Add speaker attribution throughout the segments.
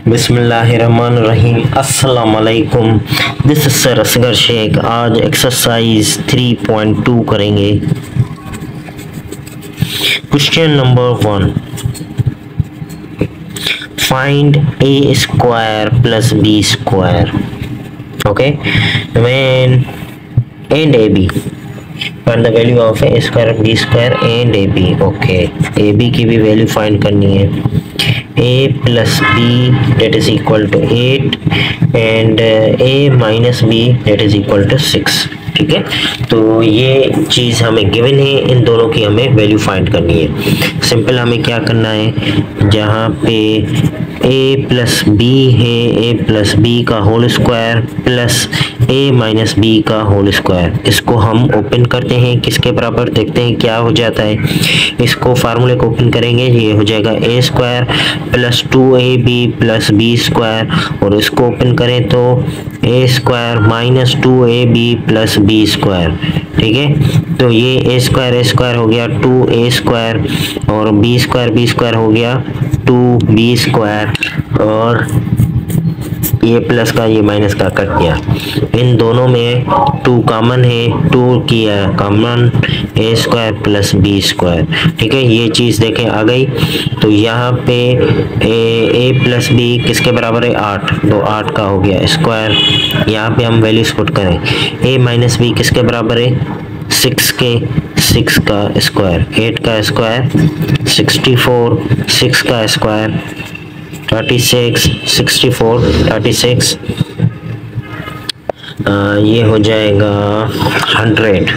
Speaker 1: बिस्मिल्लाहिर्रहमानिर्रहीम। अस्सलाम वालेकुम। This is sir Asgar Sheikh. आज एक्सरसाइज 3.2 करेंगे। Question number 1, find a square plus b square. Okay, when and a b, find the value of a square b square and a b. Okay, a b की भी value find करनी है। a plus b that is equal to 8 and a minus b that is equal to 6। ठीक है, तो ये चीज़ हमें given है, इन दोनों की हमें वैल्यू फाइंड करनी है। सिंपल हमें क्या करना है, जहाँ पे a प्लस बी है, a प्लस बी का whole square plus a minus b का होल स्क्वायर, इसको हम ओपन करते हैं। किसके बराबर देखते हैं क्या हो जाता है। इसको फार्मूले को ओपन करेंगे, ये हो जाएगा a square plus 2ab plus b square, और इसको ओपन करें तो a square minus 2ab plus b square. ठीक है, तो ये a स्क्वायर हो गया 2a स्क्वायर, और b स्क्वायर हो गया 2b स्क्वायर, और ये प्लस का ये माइनस का कट गया। इन दोनों में 2 कॉमन है, 2 किया common, a square plus b square. ठीक है, ये चीज़ देखें आ गई। तो यहाँ पे a प्लस बी किसके बराबर है, 8, तो 8 का हो गया स्क्वायर। यहाँ पे हम वैल्यूज पुट करें, a माइनस बी किसके बराबर है, 6 के, 6 का स्क्वायर, 8 का स्क्वायर 64, 6 का स्क्वायर 36, 64 36, ये हो जाएगा 100,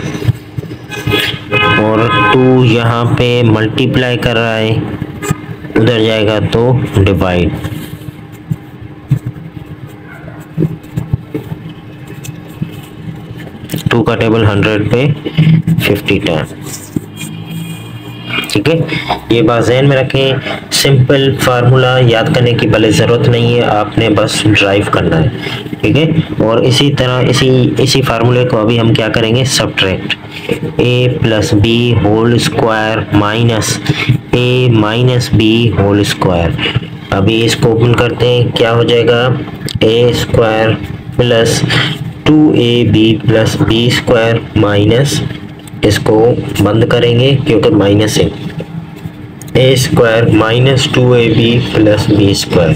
Speaker 1: और 2 यहाँ पे मल्टीप्लाई कर रहा है, उधर जाएगा तो डिवाइड। टू का टेबल 100 पे 50 टाइम। ठीक है, ये बात ज़हन में रखें। सिंपल फार्मूला याद करने की भले ज़रूरत नहीं है, आपने बस ड्राइव करना है। ठीक है, और इसी तरह इसी फार्मूले को अभी हम क्या करेंगे, subtract. a plus b whole square minus a minus b whole square. अभी इसको ओपन करते हैं, क्या हो जाएगा, a square plus 2ab plus b square minus, इसको बंद करेंगे क्योंकि माइनस है, a square minus 2ab plus b square,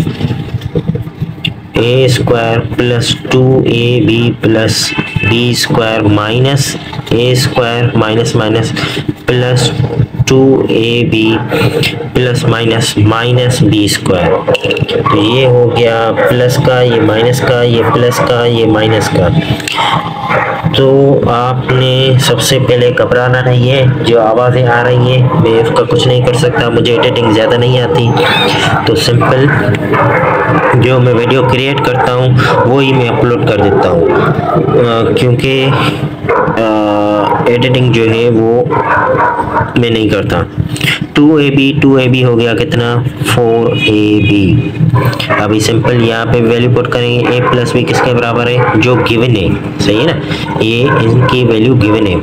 Speaker 1: a square plus 2ab plus b square minus a square minus minus plus 2ab plus minus minus b square. तो ये हो गया plus का, ये माइनस का, ये प्लस का, ये माइनस का। तो आपने सबसे पहले घबराना नहीं है, जो आवाज़ें आ रही हैं मैं उसका कुछ नहीं कर सकता, मुझे एडिटिंग ज़्यादा नहीं आती। तो सिंपल जो मैं वीडियो क्रिएट करता हूँ वो ही मैं अपलोड कर देता हूँ, क्योंकि एडिटिंग जो है वो मैं नहीं करता। 2ab हो गया कितना, 4ab। अभी सिंपल यहाँ पे वैल्यू पुट करेंगे, a प्लस बी किसके बराबर है, जो गिवन है, सही है ना, ये इनकी वैल्यू गिवन है।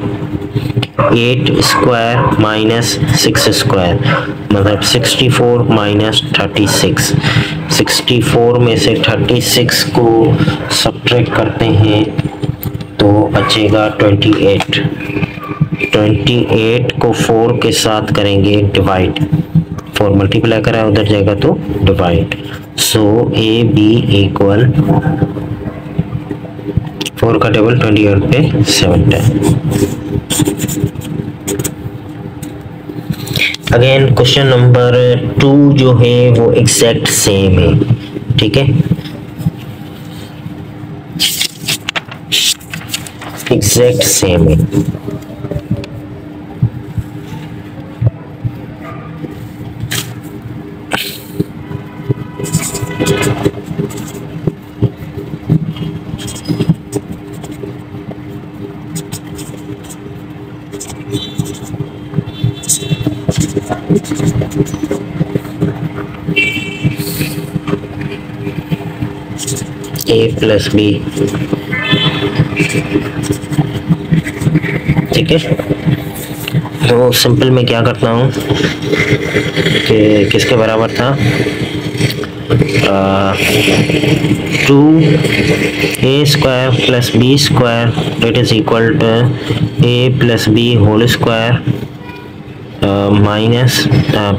Speaker 1: 8 स्क्वायर माइनस 6 स्क्वायर मतलब 64 माइनस 36। 64 में से 36 को सब्ट्रैक्ट करते हैं तो बचेगा 28। 28 को 4 के साथ करेंगे डिवाइड, 4 मल्टीप्लाई करा उधर जाएगा तो divide. So a b equal 4 का टेबल 28 पे 7 टाइम। अगेन क्वेश्चन नंबर 2 जो है वो एग्जैक्ट सेम है। ठीक है, एग्जैक्ट सेम है। a प्लस बी, ठीक है। तो सिंपल मैं क्या करता हूँ कि किसके बराबर था, 2a square plus b square that is equal to a plus b whole square minus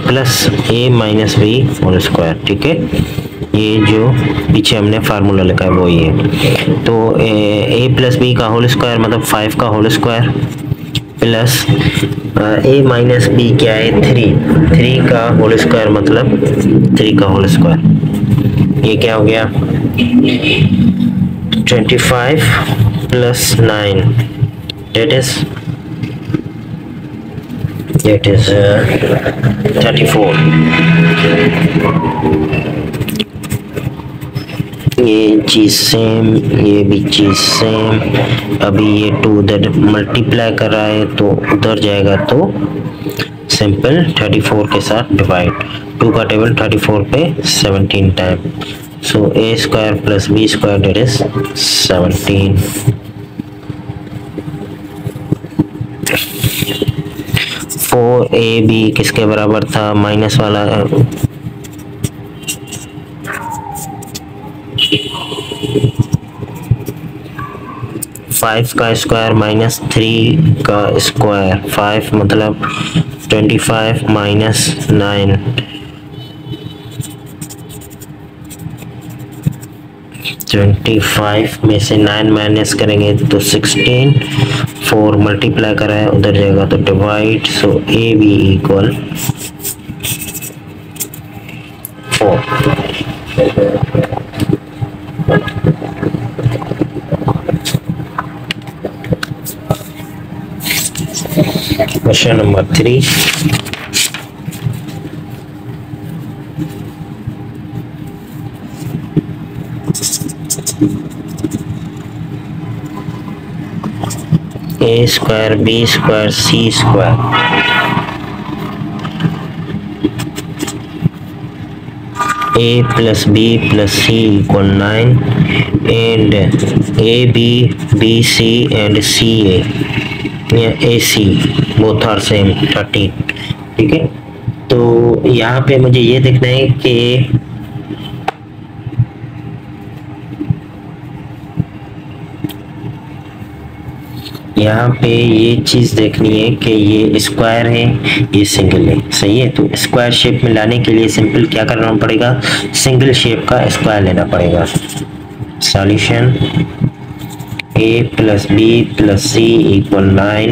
Speaker 1: प्लस a माइनस b होल स्क्वायर। ठीक है, ये जो पीछे हमने फार्मूला लिखा है वो ये तो a प्लस बी का होल स्क्वायर मतलब 5 का whole square plus a minus b क्या है 3 का होल स्क्वायर मतलब 3 का होल स्क्वायर। ये क्या हो गया 25 प्लस 9 that is 34। ये चीज सेम, ये भी चीज सेम। अभी ये 2 उधर मल्टीप्लाई कर रहा है तो उधर जाएगा तो सिंपल 34 के साथ डिवाइड। 2 का टेबल 34 पे 17 time. So a square plus b square that is 17। Four a b किसके बराबर था माइनस वाला 5 का स्क्वायर माइनस 3 का स्क्वायर 5 मतलब 25 माइनस 9 25 में से 9 माइनस करेंगे तो 16। 4 मल्टीप्लाई करा है उधर जाएगा तो divide. So a b equal 4। Question number 3। A square b square c square a plus b plus c equal 9 and a b b c and c a c both are same 13। ठीक है, तो यहाँ पे मुझे ये देखना है कि यहाँ पे ये चीज देखनी है कि ये स्क्वायर है ये सिंगल है। सही है, तो स्क्वायर शेप में लाने के लिए सिंपल क्या करना पड़ेगा सिंगल शेप का स्क्वायर लेना पड़ेगा। Solution a plus b plus c equal 9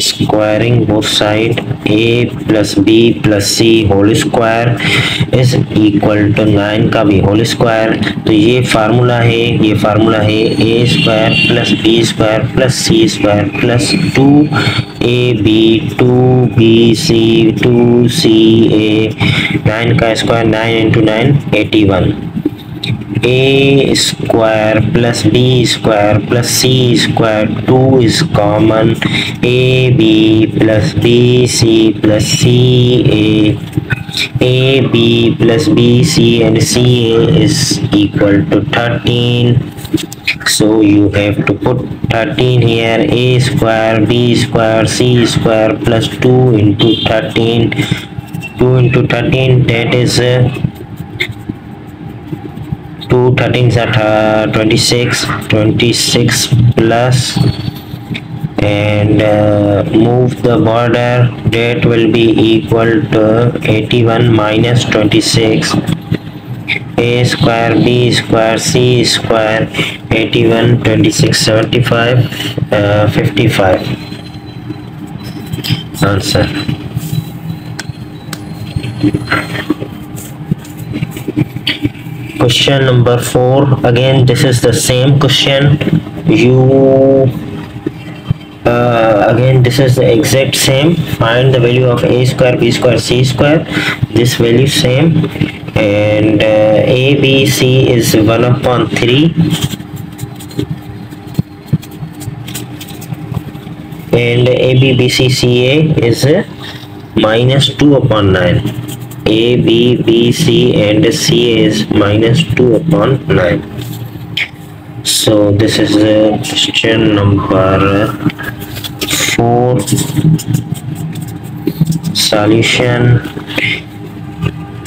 Speaker 1: squaring both side a plus b plus c whole square is equal to 9 का भी होल स्क्वायर। तो ये फार्मूला है a square plus b square plus c square plus 2ab 2bc 2ca 9 का square 9 into 9 81। a square plus b square plus c square 2 is common ab plus bc plus ab plus bc and ca is equal to 13. So you have to put 13 here. A square b square c square plus 2 into 13. 2 into 13 that is 2 13s are 26 plus and move the border, that will be equal to 81 minus 26 a square b square c square 81 26 75 55 answer। Question number 4, again this is the same question. Again this is the exact same. Find the value of a square b square c square. This value same and a b c is 1/3 and a b b c c a is minus 2/9. a b b c and c is minus 2/9. So this is the question number 4. Solution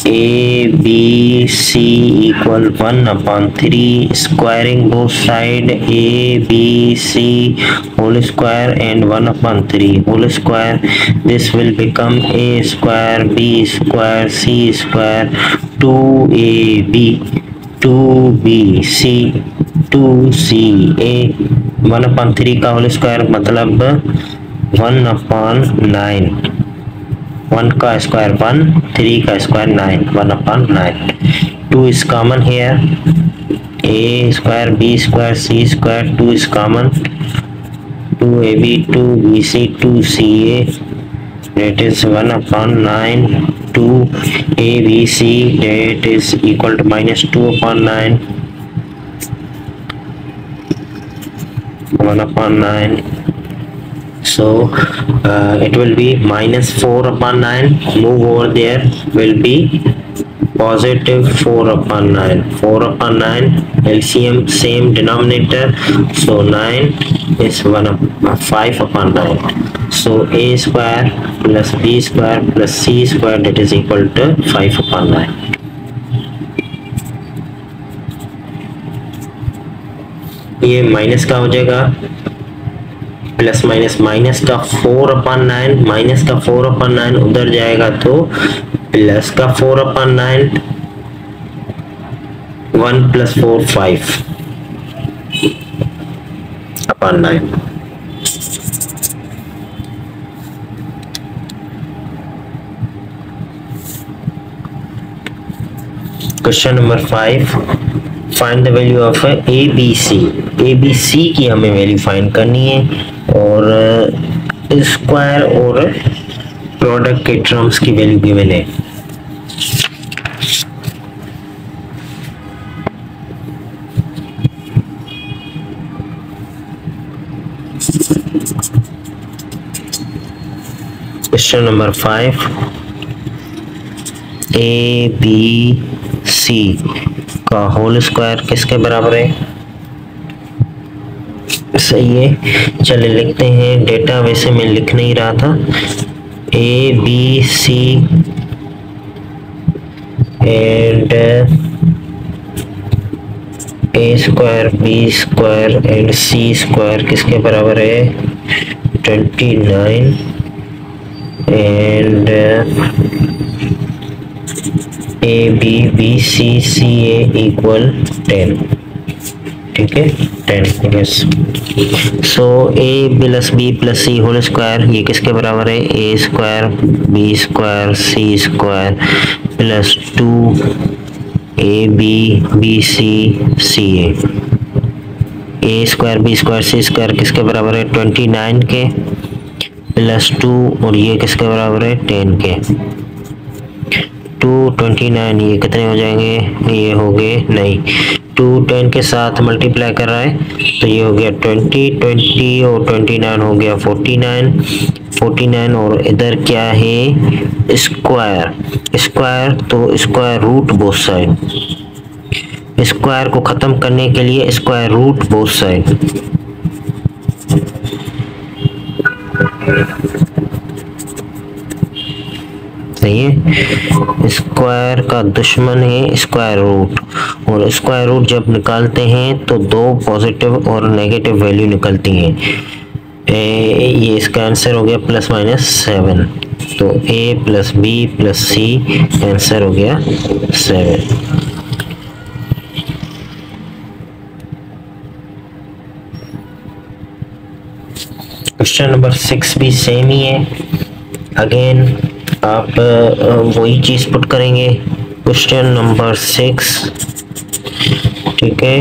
Speaker 1: a b c equal 1/3 squaring both side a b c whole square and 1/3 whole square. This will become a square b square c square 2ab 2bc 2ca 1/3 का whole square मतलब 1/9. 1 का square 1, 3 का square 9, 1/9. 2 is common here. A square B square C square 2 is common. 2ab 2bc 2ca that is 1/9. 2abc that is equal to minus 2/9. 1/9. So it will be minus 4/9. Move over there will be positive 4/9. 4/9 LCM same denominator, so 9 is 5/9. So a square plus b square plus c square that is equal to 5/9. ये minus का हो जाएगा plus minus minus का 4/9 minus का 4/9 उधर जाएगा तो plus का 4/9 1 + 4 5/9. Question number 5. Find the value of ABC. ABC की हमें वैल्यू फाइंड करनी है और स्क्वायर और प्रोडक्ट के टर्म्स की वैल्यू गिवन है. Question number 5. ABC का होल स्क्वायर किसके बराबर है? सही है, चलिए लिखते हैं. डेटा वैसे मैं लिख नहीं रहा था. ABC and A square B square and C square किसके बराबर है? 29 एंड ABBCCA इक्वल 10. ठीक है, 10. Yes. So A plus B plus C whole square ये किसके बराबर है? A square B square C square plus 2ABBCCA. A square B square C square किसके बराबर है? 29 के प्लस 2 और ये किसके बराबर है? 10 के. 229 ये कितने हो जाएंगे? ये हो गए नहीं, 2 10 के साथ मल्टीप्लाई कर रहा है तो ये हो गया 20 और 29 हो गया 49 और इधर क्या है? स्क्वायर तो square root both side. Square को खत्म करने के लिए स्क्वायर रूट बोथ साइड. सही है, स्क्वायर का दुश्मन है स्क्वायर रूट और स्क्वायर रूट जब निकालते हैं तो दो पॉजिटिव और नेगेटिव वैल्यू निकलती हैं. ये इसका आंसर हो गया ±7. तो A + B + C आंसर हो गया 7. क्वेश्चन नंबर 6 भी सेम ही है. अगेन आप वही चीज पुट करेंगे. क्वेश्चन नंबर 6, ठीक है.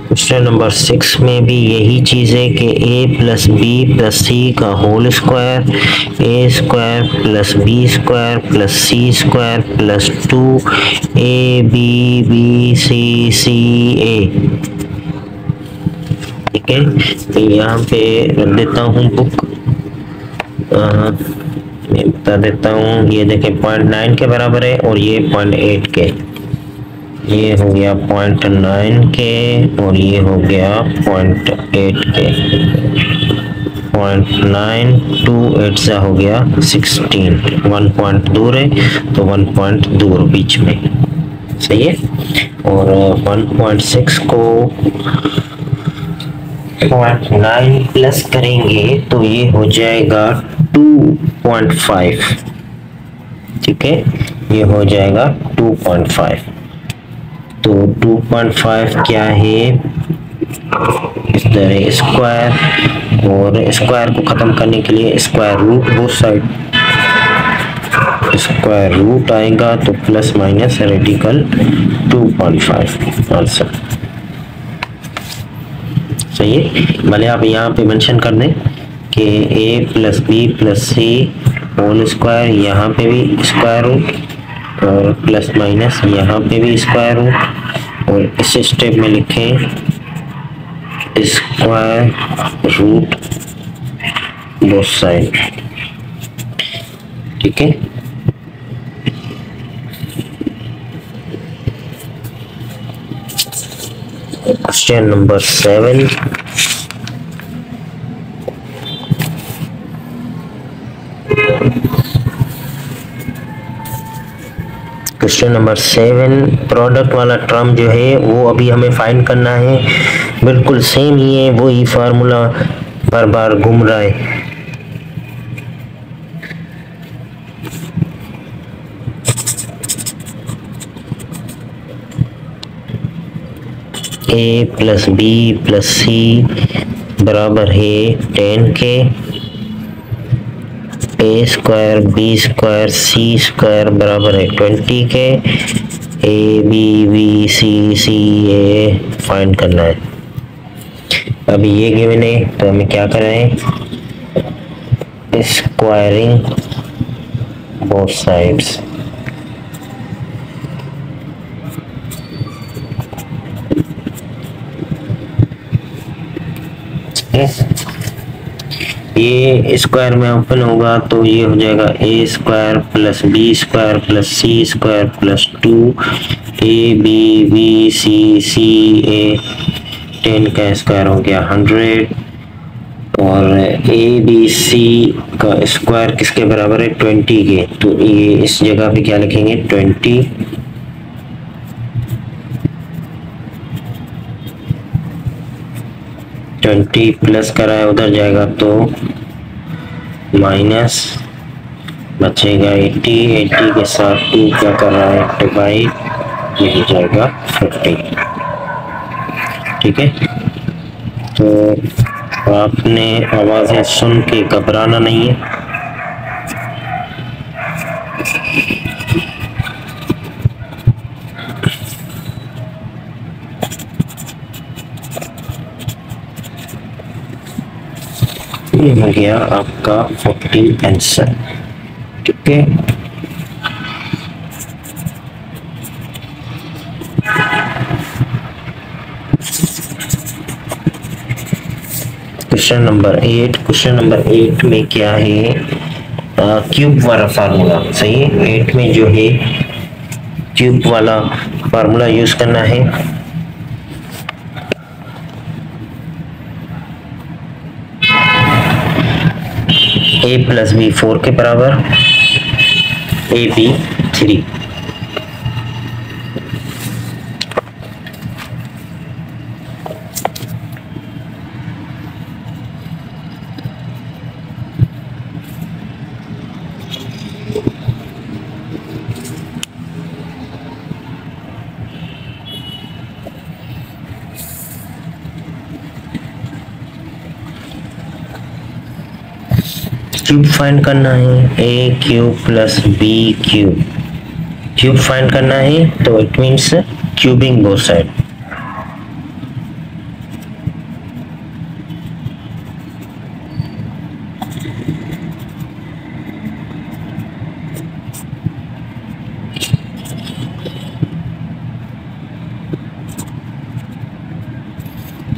Speaker 1: क्वेश्चन नंबर 6 में भी यही चीज है कि A + B + C का whole square, A square + B square + C square + 2ABBCCA. ठीक है, तो यहाँ पे रख देता हूँ बुक, मैं बता देता हूँ. ये देखें 0.9 के बराबर है और ये 0.8 के. ये हो गया 0.9 के और ये हो गया 0.8 के. 1.9 2 8 से हो गया 16, 1 पॉइंट दूर है तो 1 पॉइंट दूर बीच में, सही है। और 1.6 को 0.9 प्लस करेंगे तो ये हो जाएगा 2.5, ठीक है, ये हो जाएगा 2.5। तो 2.5 क्या है, इस तरह स्क्वायर, और स्क्वायर को खत्म करने के लिए square root both side, square root आएगा तो प्लस माइनस रेडिकल 2.5 आंसर, सही है। भले आप यहाँ पे मेंशन कर दें कि a plus b plus c whole square, यहाँ पे भी स्क्वायर रूट, और प्लस माइनस यहाँ पे भी स्क्वायर रूट, और इस स्टेप में लिखें स्क्वायर रूट बोथ साइड, ठीक है। Question number 7, question number 7, product वाला टर्म जो है वो अभी हमें फाइंड करना है, बिल्कुल सेम ही है, वो ही फार्मूला बार बार घूम रहा है। a plus b plus c बराबर है 10 के, a square b square c square बराबर है 20 के, a b b c c a find करना है। अभी ये गिवन है तो हमें क्या करना है, स्क्वायरिंग बोथ साइड्स, ये स्क्वायर में ओपन होगा तो ये हो जाएगा a square plus b square plus c square plus 2 a b b c c a, 10 का स्क्वायर हो गया 100, और ए बी सी का स्क्वायर किसके बराबर है 20 के, तो ये इस जगह पे क्या लिखेंगे 20 प्लस करा है उधर जाएगा तो माइनस बचेगा 80 के साथ 2 क्या कर रहा है डिवाइड, ये हो जाएगा 50, ठीक है। तो आपने आवाज़ें सुन के घबराना नहीं है, ये हो गया आपका 40 आंसर, ठीक है। क्वेश्चन नंबर 8, क्वेश्चन नंबर 8 में क्या है, क्यूब वाला फार्मूला, सही है। 8 में जो है क्यूब वाला फार्मूला यूज करना है। a प्लस बी 4 के बराबर, ए बी 3, क्यूब फाइंड करना है, a cube plus b cube, cube find करना है तो it means cubing both side.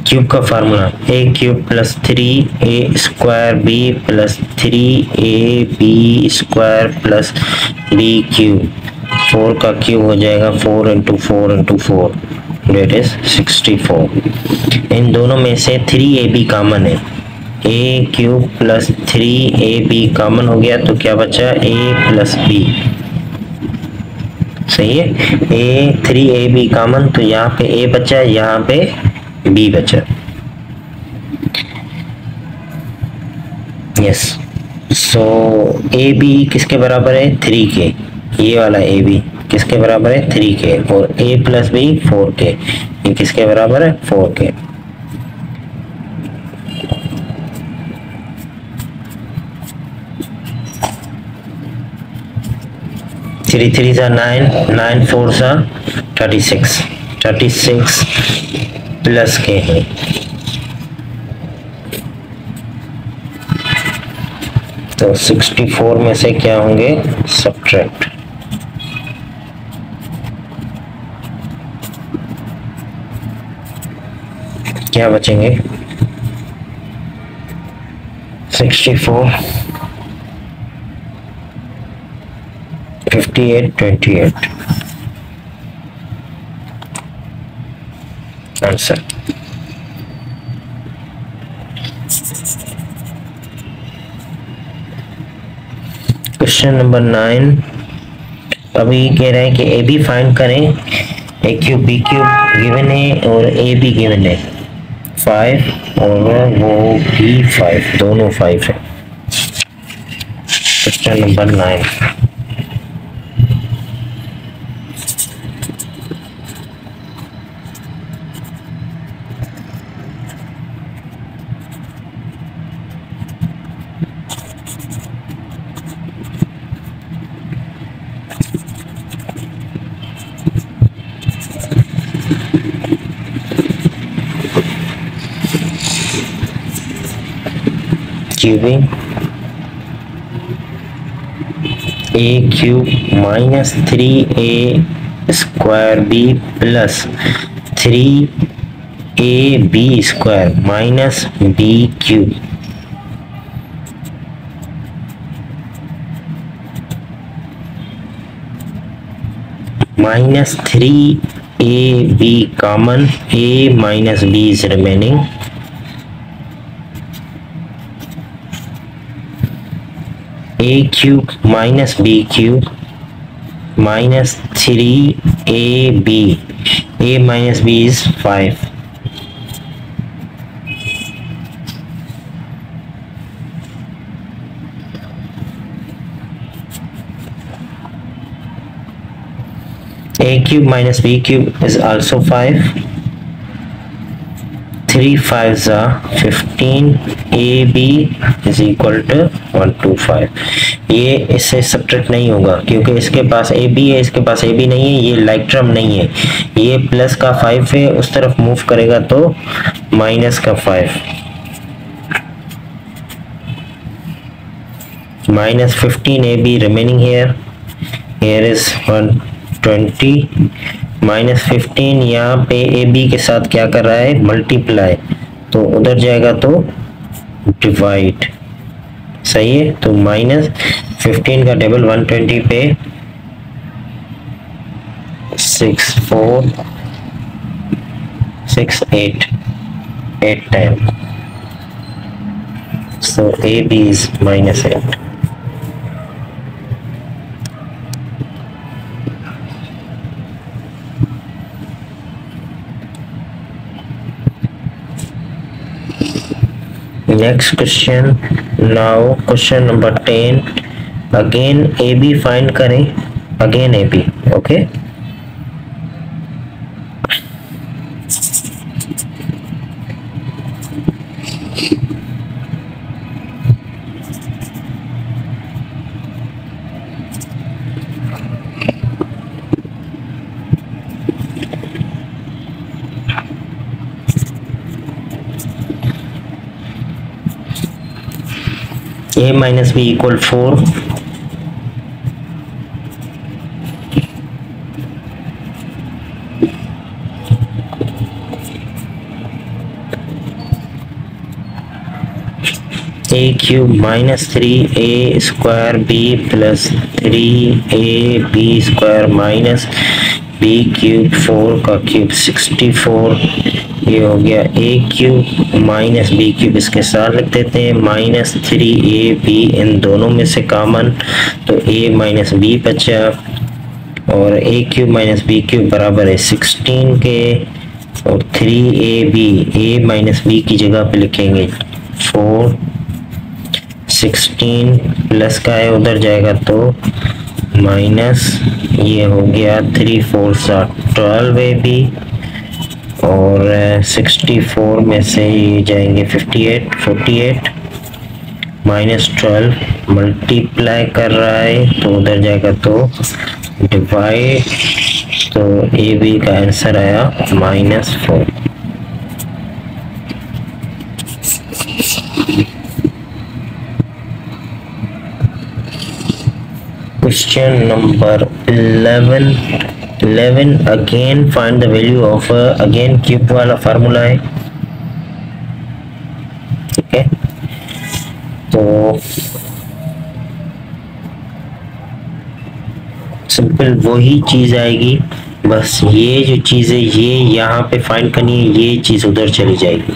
Speaker 1: Cube का formula a cube plus 3 a square b plus 3 a b square plus b cube, 4 का cube हो जाएगा 4 into 4 into 4 that is 64। इन दोनों में से 3ab कॉमन है, a cube plus 3ab common हो गया तो क्या बचा a प्लस बी। सही है, a 3ab कॉमन तो यहाँ पे a बचा, यहाँ पे b बचा। यस, सो ए बी किसके बराबर है 3 के, ये वाला ए बी किसके बराबर है 3 के, और a प्लस बी 4 के, ये किसके बराबर है 4 के। थ्री थ्री सा 9, 9 4 सा 36, 36 प्लस के है। तो 64 में से क्या होंगे सब्ट्रैक्ट, क्या बचेंगे 64, 58, 28 आंसर। क्वेश्चन नंबर 9, अभी कह रहे हैं कि ए बी फाइंड करें, ए क्यूब बी क्यूब गिवन है और ए बी गिवन है 5 और वो भी 5, दोनों 5 है। Question number 9, cubing a cube minus 3a square b plus 3ab square minus b cube minus 3ab common, a minus b is remaining, a cube minus b cube minus 3ab, a minus b is 5, a cube minus b cube is also 5, 3 5s are 15, ab is equal to 125। ये इससे subtract नहीं होगा क्योंकि इसके पास A B है, इसके पास A B नहीं है, ये लाइक टर्म नहीं है, ये प्लस का 5 है, उस तरफ मूव करेगा तो माइनस का 5, minus 15 ab remaining here, here is 120 minus 15, यहाँ पे ए बी के साथ क्या कर रहा है मल्टीप्लाई, तो उधर जाएगा तो डिवाइड, सही है। तो माइनस 15 का टेबल 120 पे 6 4 6 8 8 time, so AB is minus 8। Next question, now question number 10, again AB find करें, again AB, okay। a minus b equal 4, a cube minus 3a square b plus 3ab square minus b cube 4 का cube 64, ये हो गया a cube minus b cube, इसके साथ लिख देते हैं माइनस 3ab, इन दोनों में से कॉमन तो a माइनस बी बचा, और ए क्यूब माइनस बी क्यूब बराबर है 16 के, और 3ab, a माइनस बी की जगह पे लिखेंगे 4, 16 प्लस का है उधर जाएगा तो माइनस, ये हो गया 3 4 12ab, और 64 में से ये जाएंगे 58, 48 माइनस 12 मल्टीप्लाई कर रहा है तो उधर जाएगा तो डिवाइड, तो ए बी का आंसर आया -4। Question number 11 again find the value of again cube वाला फार्मूला है, ठीक है। तो सिंपल वही चीज आएगी, बस ये जो चीज है ये यहाँ पे फाइंड करनी है, ये चीज उधर चली जाएगी।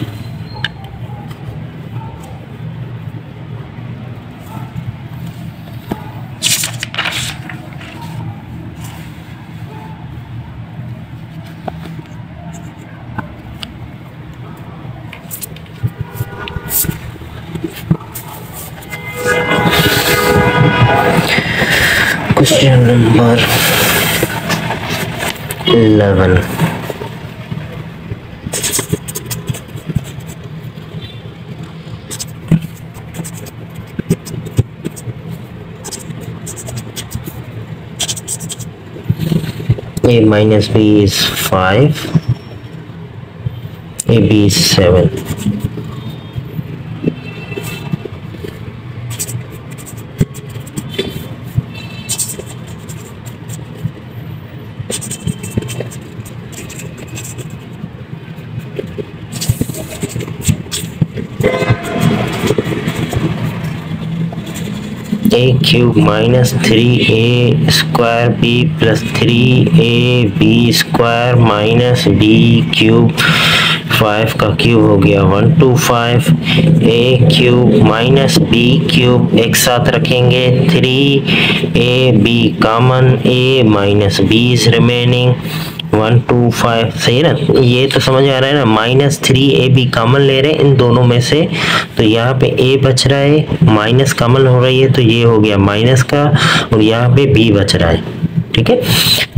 Speaker 1: Question number 11 a minus b is 5, ab is 7, a cube minus 3a square b plus 3ab square minus b cube 5 का क्यूब हो गया 125, a cube minus b cube एक साथ रखेंगे 3ab कॉमन, a माइनस b इज रिमेनिंग 125, सही है ना। ये तो समझ आ रहा है ना, माइनस 3ab कॉमन ले रहे हैं इन दोनों में से, तो यहाँ पे a बच रहा है, माइनस कॉमन हो रही है तो ये हो गया माइनस का, और यहाँ पे b बच रहा है, ठीक है।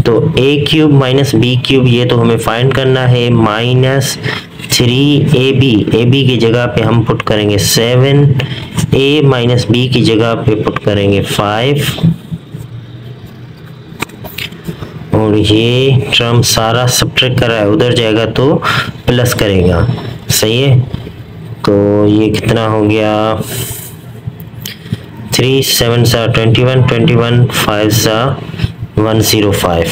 Speaker 1: तो a cube minus b cube ये तो हमें फाइंड करना है, माइनस 3ab की जगह पे हम पुट करेंगे 7, a माइनस b की जगह पे पुट करेंगे 5, और ये टर्म सारा सब्ट्रैक्ट कर रहा है उधर जाएगा तो प्लस करेगा, सही है। तो ये कितना हो गया 3 7 सा 21, 21 5 सा 105।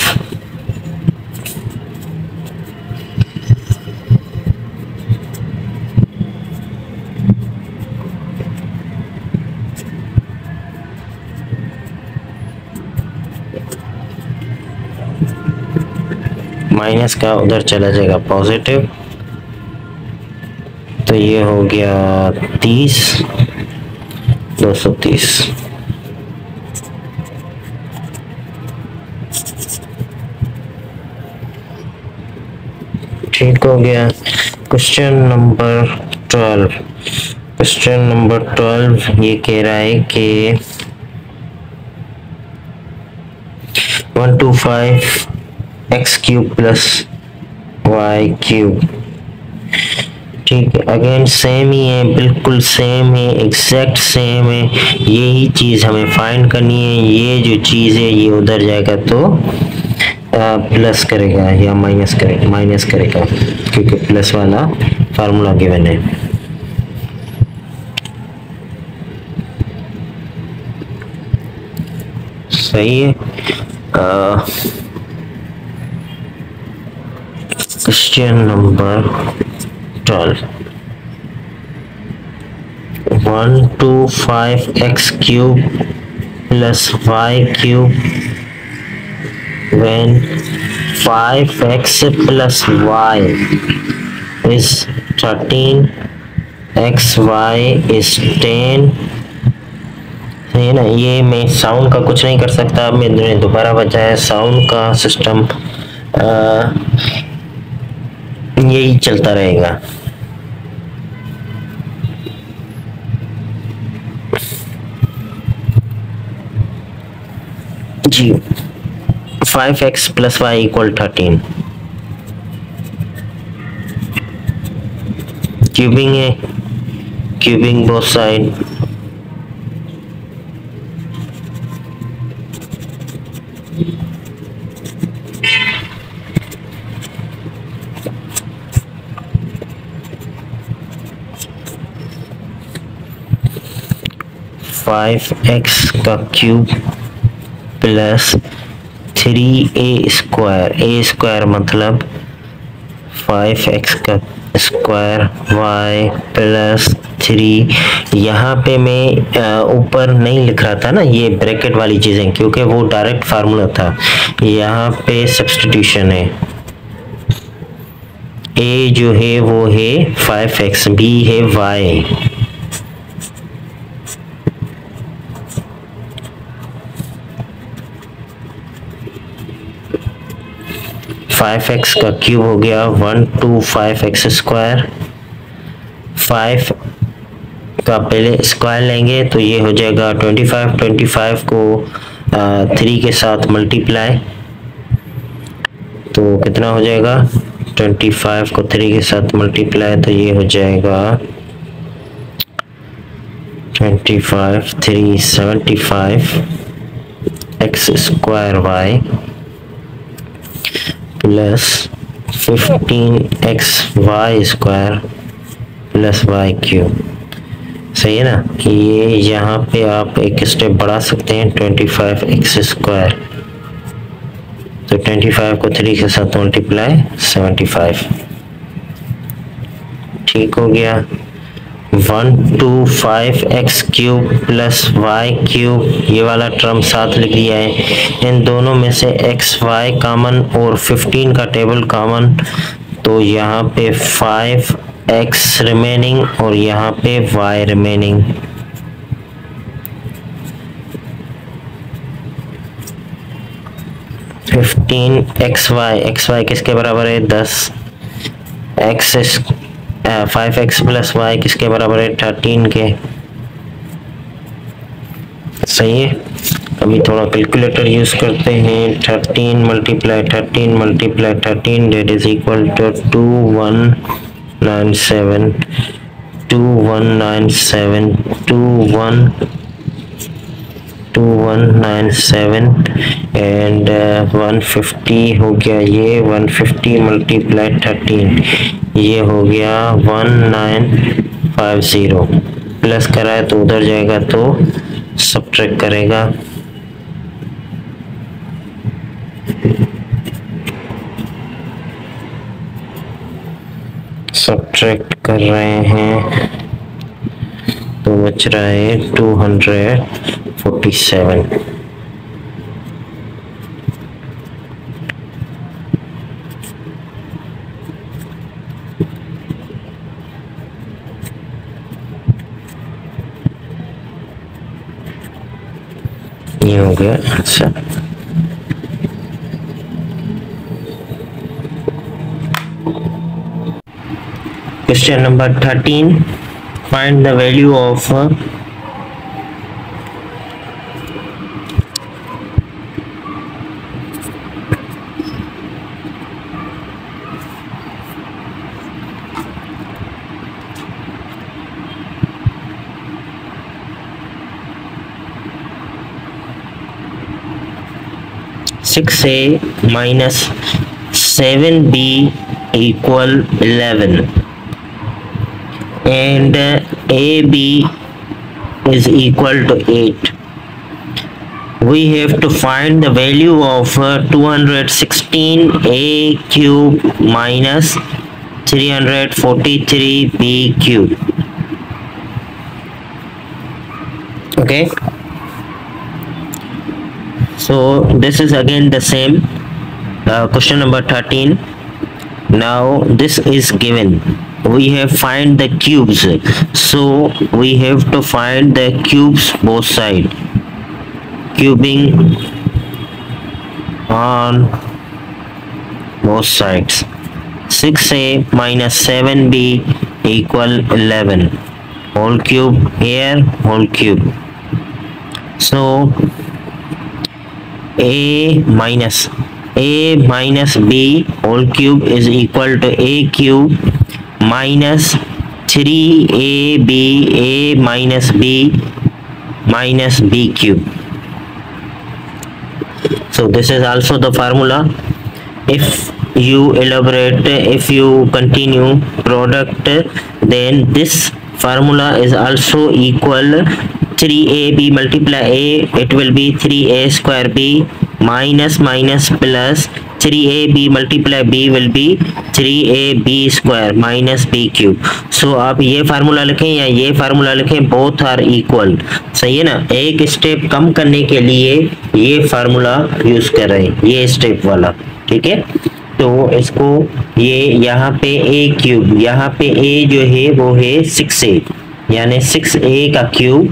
Speaker 1: माइनस का उधर चला जाएगा पॉजिटिव, तो ये हो गया 30, 230। ठीक हो गया। क्वेश्चन नंबर 12 ये कह रहा है कि 125 x cube plus y cube, ठीक है। अगेन सेम ही है, बिल्कुल सेम है, एग्जैक्ट सेम है, यही चीज हमें फाइंड करनी है। ये जो चीज है ये उधर जाएगा तो प्लस करेगा या माइनस करेगा क्योंकि प्लस वाला फार्मूला गिवन है। सही है। Question number 12, 125 x cube plus y cube when 5x plus y is 13, xy is 10। सही है ना। ये मैं साउंड का कुछ नहीं कर सकता, अब मैंने दोबारा बजाया। साउंड का सिस्टम यही चलता रहेगा। जी 5x plus y equal 13। Cubing है, cubing both side. Five x का cube plus 3a square, a square मतलब 5x का स्क्वायर y प्लस 3। यहाँ पे मैं ऊपर नहीं लिख रहा था ना ये ब्रैकेट वाली चीजें, क्योंकि वो डायरेक्ट फार्मूला था। यहाँ पे सब्स्टिट्यूशन है। a जो है वो है 5x, b है y। 5x का क्यूब हो गया 125x स्क्वायर। 5 का पहले स्क्वायर लेंगे तो ये हो जाएगा 25। 25 को 3 के साथ मल्टीप्लाई तो कितना हो जाएगा? 25 को 3 के साथ मल्टीप्लाई तो ये हो जाएगा 25 3 75 x square y plus 15x y square plus y cube. सही है ना। ये यहाँ पे आप एक स्टेप बढ़ा सकते हैं 25x स्क्वायर, तो 25 को 3 के साथ मल्टीप्लाई 75। ठीक हो गया। 125x cube plus y cube, ये वाला टर्म साथ लिख दिया है। इन दोनों में से x y कॉमन और 15 का टेबल कॉमन, तो यहाँ पे 5x रिमेनिंग और यहाँ पे y रिमेनिंग। x y किसके बराबर है? 10। 5x प्लस y किसके बराबर है? 13 के। सही है। अभी थोड़ा कैलकुलेटर यूज करते हैं। 13 multiply 13 multiply 13 that is equal to 2197 and 150 हो गया। ये 150 मल्टीप्लाई 13 ये हो गया 1950। प्लस करा है तो उधर जाएगा तो सब्ट्रैक्ट करेगा। सब्ट्रैक्ट कर रहे हैं तो बच रहा है 247। ये हो गया answer. Question number 13, find the value of six A minus 7b equal 11 and AB is equal to 8. We have to find the value of 216a cube minus 343b cube. Okay, so this is again the same Question number 13. Now this is given. We have find the cubes, so we have to find the cubes both side. Cubing on both sides. 6a minus 7b equal 11. Whole cube here, whole cube. So a minus b whole cube is equal to a cube minus 3ab a minus b cube. So this is also the formula. If you elaborate, if you continue product, then this formula is also equal 3ab multiply a, it will be 3a square b minus plus 3ab multiply b will be 3ab square minus b cube. So आप ये formula लिखें या ये formula लिखें, both are equal. सही है ना. एक स्टेप कम करने के लिए ये फार्मूला यूज कर रहे हैं, ये स्टेप वाला. ठीक है. तो इसको ये यहाँ पे a क्यूब, यहाँ पे a जो है वो है 6a, यानी 6a का cube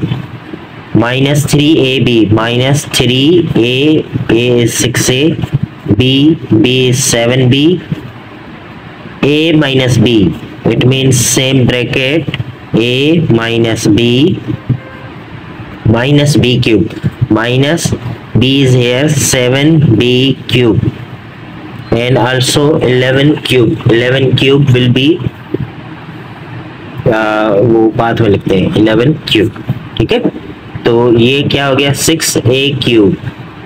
Speaker 1: minus 3ab minus 3a is 6a, b is 7b, a minus b, it means same bracket a minus b cube minus b is here 7b cube and also 11 cube will be वो बाद में लिखते हैं 11 cube. ठीक है. तो ये क्या हो गया 6a क्यूब,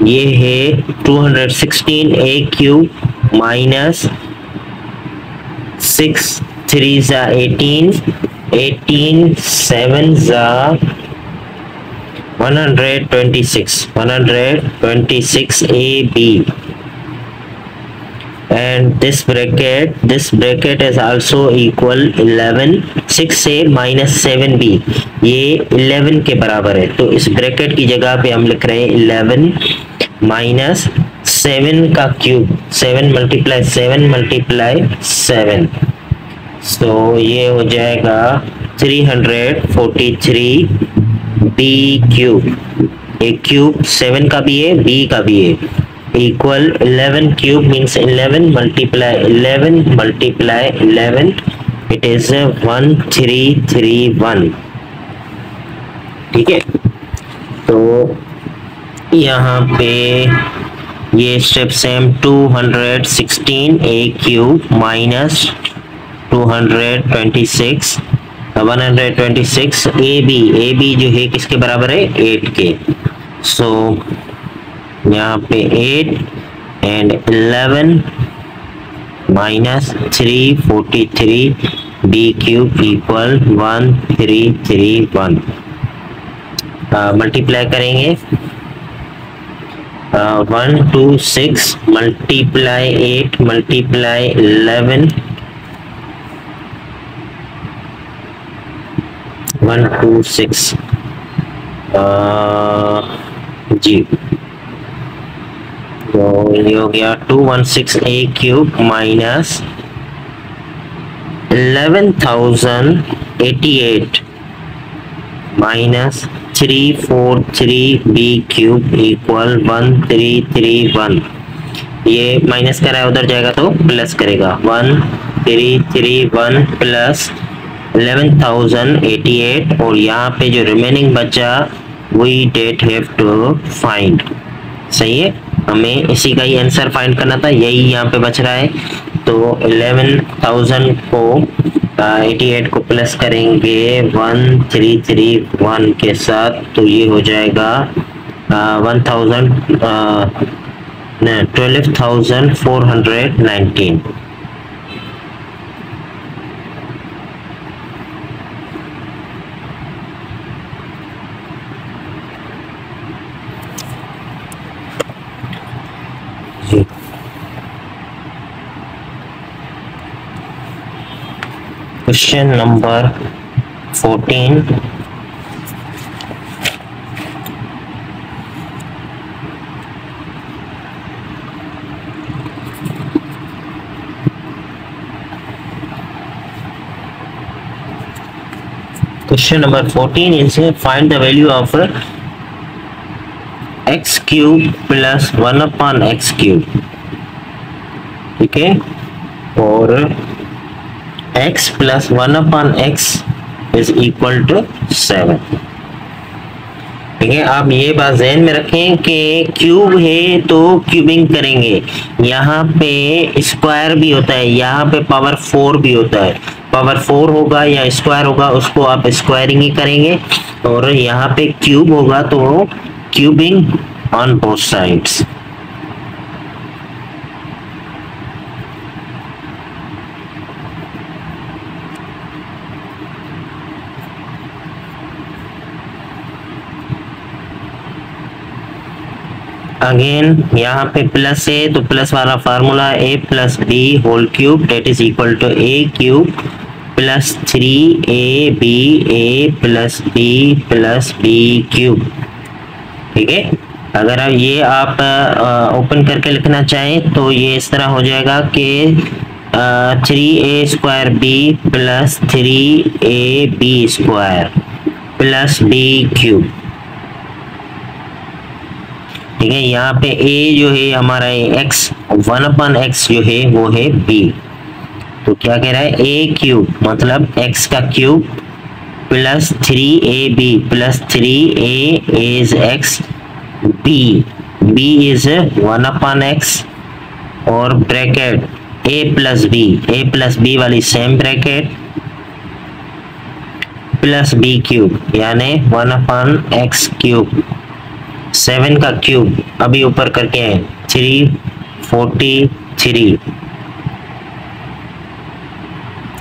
Speaker 1: ये है 216a क्यूब माइनस 6 3 जा 18 7 जा 126ab and this bracket is also equal 11. 6a minus 7b ये 11 के बराबर है, तो इस ब्रैकेट की जगह पे हम लिख रहे हैं 11 माइनस 7 का क्यूब, 7 मल्टीप्लाई 7, सो ये हो जाएगा 343b क्यूब. एक क्यूब 7 का भी है, b का भी है, equal 11 cube means 11 multiply 11, it is 1331. ठीक है. तो यहाँ पे ये step same 216a cube minus 226 ab जो है किसके बराबर है 8 के. सो यहाँ पे 8 and 11 minus 343b cube equal 1331. Multiply करेंगे 126 मल्टीप्लाई 8 मल्टीप्लाई 11 126 जी. तो ये हो गया 216a cube minus 11,088 minus 343b cube equal 1331. ये माइनस करा है, उधर जाएगा तो प्लस करेगा 1331 प्लस 11,088 और यहाँ पे जो रिमेनिंग बचा we that have to find. सही है. हमें इसी का ही आंसर फाइंड करना था, यही यहाँ पे बच रहा है. तो 11,000 को 88 को प्लस करेंगे 1331 के साथ, तो ये हो जाएगा 12,419. Question number 14. क्वेश्चन नंबर 14 इनसे find the value of x cube plus 1/x³। ठीक है, और x प्लस 1/x इज इक्वल टू 7। ठीक है, आप ये बात ध्यान में रखें कि क्यूब है तो क्यूबिंग करेंगे, यहाँ पे स्क्वायर भी होता है, यहाँ पे पावर 4 भी होता है। पावर 4 होगा या स्क्वायर होगा उसको आप स्क्वायरिंग ही करेंगे, और यहाँ पे क्यूब होगा तो cubing on both sides. Again यहाँ पे प्लस है तो प्लस वाला formula a plus b whole cube that is equal to a cube plus 3ab a plus b प्लस b क्यूब। ठीक है, अगर आप ओपन करके लिखना चाहें तो ये इस तरह हो जाएगा कि 3a² plus 3ab² plus b cube. ठीक है, यहाँ पे a जो है हमारा x 1/x जो है वो है b, तो क्या कह रहा है a क्यूब मतलब x का cube plus 3ab plus 3a is x, b is 1/x और ब्रैकेट a प्लस b वाली same bracket plus b cube यानी 1/x³। 7 का क्यूब अभी ऊपर करके है 343।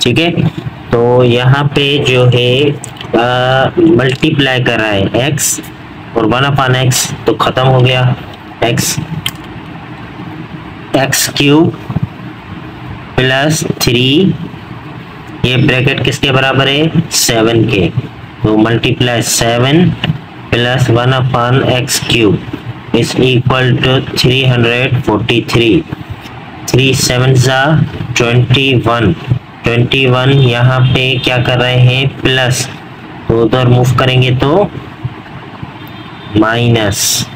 Speaker 1: ठीक है, तो यहाँ पे जो है मल्टीप्लाई कर रहा है x और 1/x तो खत्म हो गया x³ प्लस 3, ये ब्रैकेट किसके बराबर है 7 के, तो multiply 7 plus 1/x³ is equal to 343। 3 7 21 यहाँ पे क्या कर रहे हैं प्लस, तो उधर मूव करेंगे तो minus.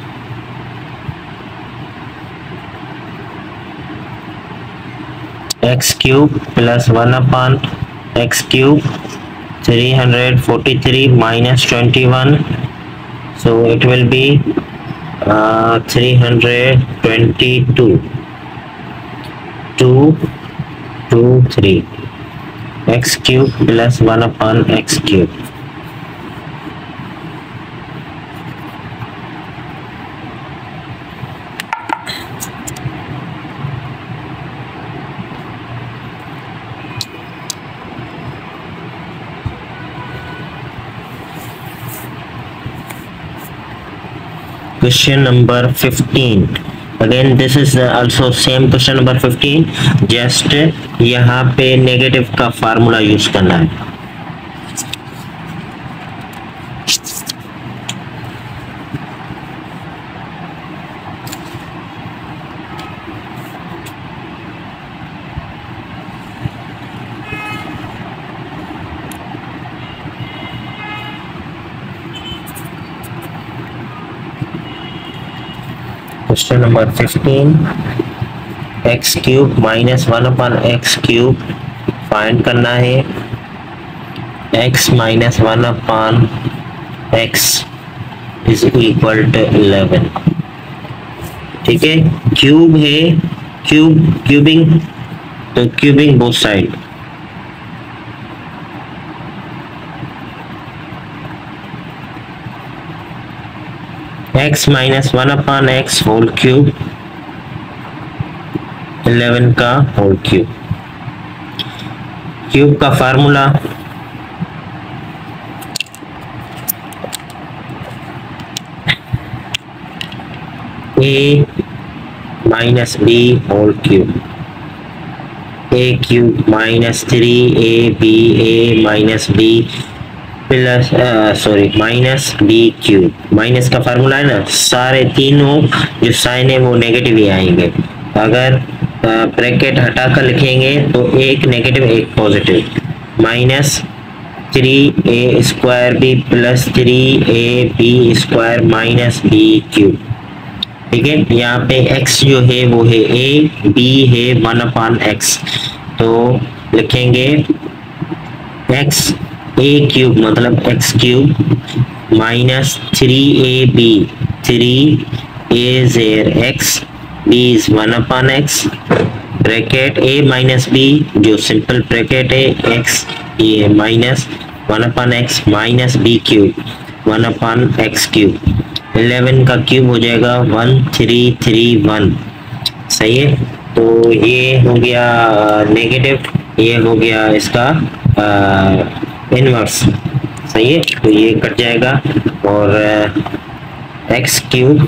Speaker 1: x³ plus 1/x³, 343 minus 21, so it will be 322 223 x³ plus 1/x³। Question number 15, again this is also same question number 15, just यहाँ पे नेगेटिव का फार्मूला यूज करना है। Question number 15, x³ minus 1/x³ find करना है। x minus 1/x is equal to 11। ठीक है, cube है, क्यूबिंग तो cubing both side, x minus 1/x whole cube 11 का होल क्यूब। क्यूब का formula a minus b whole cube, a³ minus 3ab a minus b plus minus b³। Minus का formula है ना, सारे तीनों जो साइन है वो नेगेटिव ही आएंगे। अगर ब्रैकेट हटाकर लिखेंगे तो एक नेगेटिव एक positive, minus 3ab plus 3ab² minus b cube. ठीक है, यहाँ पे x जो है वो है a, b है 1/x, तो लिखेंगे x a क्यूब मतलब x cube minus 3ab 3a ज़ेर x, b is 1/x, bracket a माइनस b जो सिंपल ब्रैकेट है x ये minus 1/x minus b cube 1/x cube, 11 का क्यूब हो जाएगा 1331। सही है, तो ये हो गया नेगेटिव, ये हो गया इसका इनवर्स। सही है, तो ये कट जाएगा और x क्यूब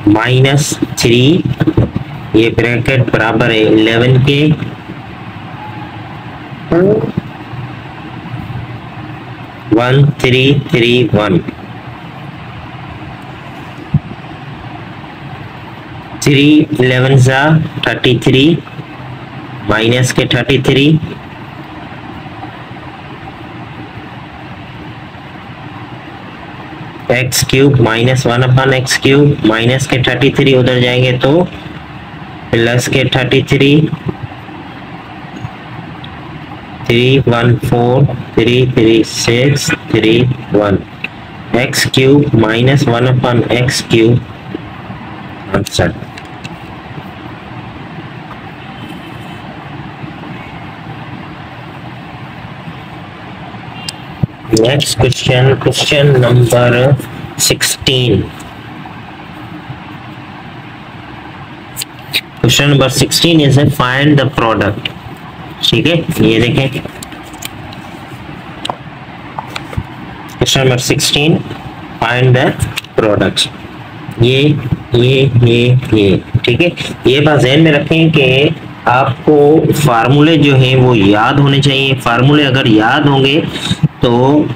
Speaker 1: माइनस 3, ये ब्रैकेट बराबर है 11 के 1331, 3 11 सा 33 माइनस के 33, x cube minus 1/x cube minus के 33 उधर जाएंगे तो प्लस के 33, 314 336 31, x cube minus 1/x cube answer. Next question, question number 16. Question number 16 is a find the product. ठीक है, ये देखें question number 16, find the product. ये ठीक है, ये बात ध्यान में रखें कि आपको फार्मूले जो हैं वो याद होने चाहिए। फार्मूले अगर याद होंगे तो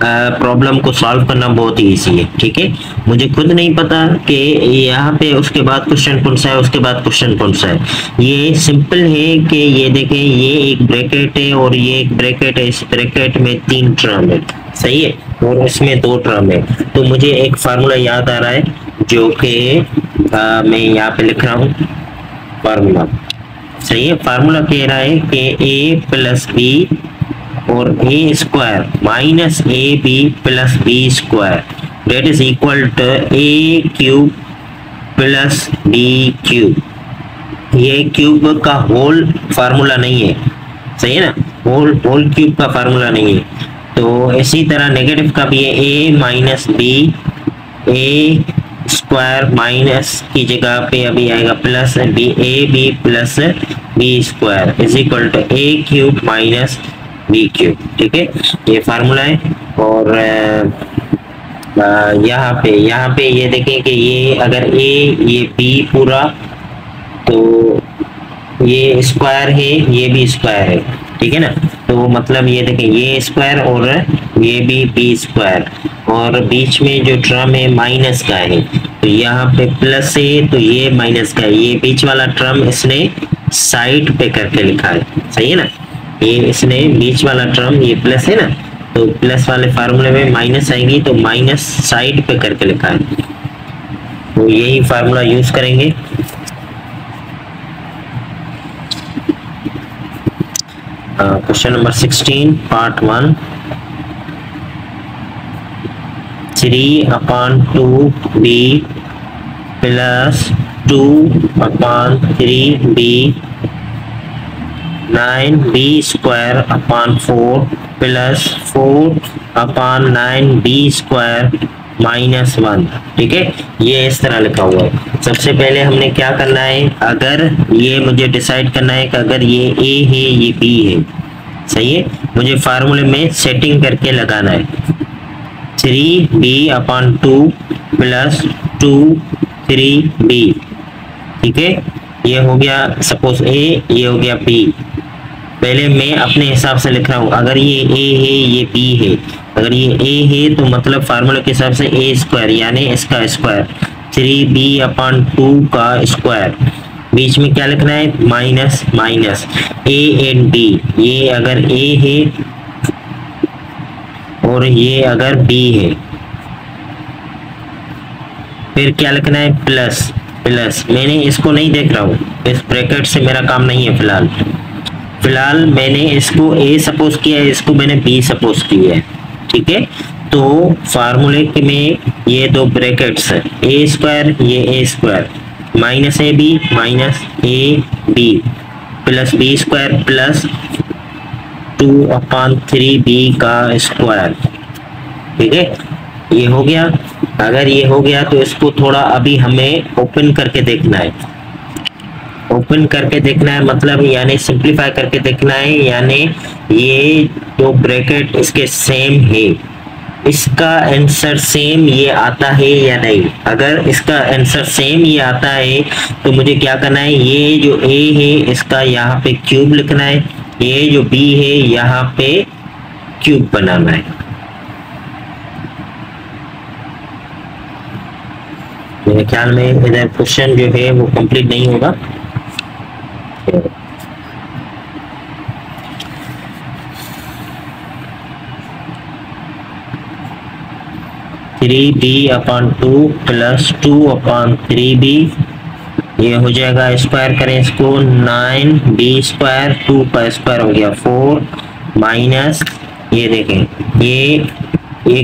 Speaker 1: प्रॉब्लम को सॉल्व करना बहुत ही ईजी है। ठीक है, मुझे खुद नहीं पता कि यहाँ पे उसके बाद क्वेश्चन कौन सा है, उसके बाद क्वेश्चन कौन सा है। ये सिंपल है कि ये देखें, ये एक ब्रैकेट है और ये एक ब्रैकेट है, इस ब्रैकेट में 3 टर्म है। सही है, और इसमें 2 टर्म है। तो मुझे एक फार्मूला याद आ रहा है जो कि मैं यहाँ पे लिख रहा हूँ फार्मूला। सही है, फार्मूला कह रहा है कि a प्लस बी और a square minus a b plus b square that is equal to a cube plus b cube. ये क्यूब का होल फार्मूला नहीं है, सही है ना, होल क्यूब का फार्मूला नहीं है। तो इसी तरह नेगेटिव का भी है, a minus b, a square minus की जगह पे अभी आएगा plus b, a b plus b square is equal to a cube minus b cube. ठीक है, ये फार्मूला है। और यहाँ पे ये देखें कि ये अगर ए ये बी पूरा तो ये स्क्वायर है, ये भी स्क्वायर है। ठीक है ना, तो मतलब ये देखें ये स्क्वायर और ये भी बी स्क्वायर, और बीच में जो टर्म है माइनस का है, तो यहाँ पे प्लस है तो ये माइनस का है। ये बीच वाला टर्म इसने साइड पे करके लिखा है। सही है ना, ये इसने बीच वाला टर्म ये प्लस है ना, तो प्लस वाले फार्मूले में माइनस आएगी तो माइनस साइड पे करके लिखा है, तो यही फार्मूला यूज करेंगे। Question number 16 part 1, 3/2b plus 2/3b 9b square upon 4 plus 4/9b square minus 1। ठीक है, ये इस तरह लिखा हुआ है। सबसे पहले हमने क्या करना है, अगर ये मुझे डिसाइड करना है कि अगर ये a है ये b है। सही है, मुझे फार्मूले में सेटिंग करके लगाना है 3b/2 प्लस 2/3b। ठीक है, ये हो गया सपोज a, ये हो गया b। पहले मैं अपने हिसाब से लिख रहा हूँ, अगर ये a है ये b है, अगर ये a है तो मतलब फार्मूले के हिसाब से a स्क्वायर यानी इसका स्क्वायर 3b/2 का स्क्वायर बीच में क्या लिखना है, minus minus a and b, ये अगर ए है और ये अगर बी है, फिर क्या लिखना है, प्लस प्लस। मैंने इसको नहीं देख रहा हूँ, इस ब्रैकेट से मेरा काम नहीं है फिलहाल। फिलहाल मैंने इसको ए सपोज किया है, इसको मैंने बी सपोज किया है, ठीक है। तो फार्मूले में ये दो ब्रैकेट्स है, ए स्क्वायर, ये a square, minus a b minus a b plus b square plus 2/3 b का स्क्वायर, ठीक है। ये हो गया। अगर ये हो गया तो इसको थोड़ा अभी हमें ओपन करके देखना है, ओपन करके देखना है मतलब यानी सिंप्लीफाई करके देखना है, यानी ये दो ब्रैकेट इसके सेम है, इसका आंसर सेम ये आता है या नहीं। अगर इसका आंसर सेम ये आता है तो मुझे क्या करना है, ये जो ए है इसका यहाँ पे क्यूब लिखना है, ये जो बी है यहाँ पे क्यूब बनाना है। मेरे ख्याल में इधर क्वेश्चन जो है वो कंप्लीट नहीं होगा। 3b/2 प्लस 2/3b, ये हो जाएगा, स्क्वायर करें इसको, 9b स्क्वायर, 2 का स्क्वायर हो गया 4 माइनस, ये देखें ये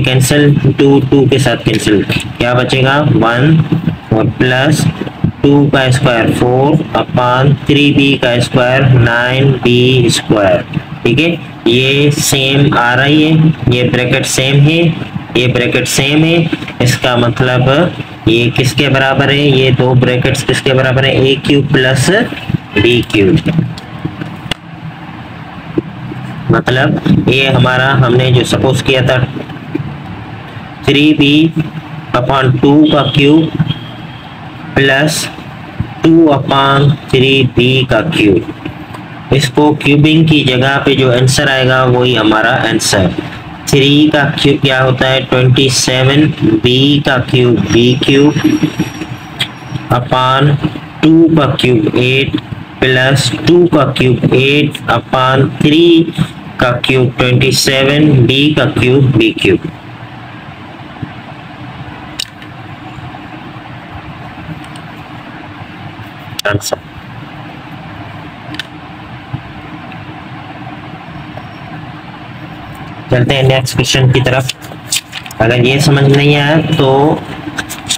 Speaker 1: कैंसिल, 2 के साथ कैंसिल, क्या बचेगा 1 और प्लस 2 का स्क्वायर 4/3b का स्क्वायर 9b स्क्वायर, ठीक है। ये सेम आ रही है, ये ब्रैकेट सेम है, ये ब्रैकेट सेम है, इसका मतलब ये किसके बराबर है, ये दो ब्रैकेट्स किसके बराबर है, a cube plus b cube. मतलब ये हमारा हमने जो सपोज किया था 3b/2 का क्यूब प्लस 2/3b का क्यूब, इसको क्यूबिंग की जगह पे जो आंसर आएगा वही हमारा आंसर। 3 का क्यूब क्या होता है 27, b का क्यूब b क्यूब अपान 2 का क्यूब 8 प्लस 2 का क्यूब 8 अपान 3 का क्यूब 27, b का क्यूब b क्यूब। आंसर चलते हैं नेक्स्ट क्वेश्चन की तरफ। अगर ये समझ नहीं आया तो,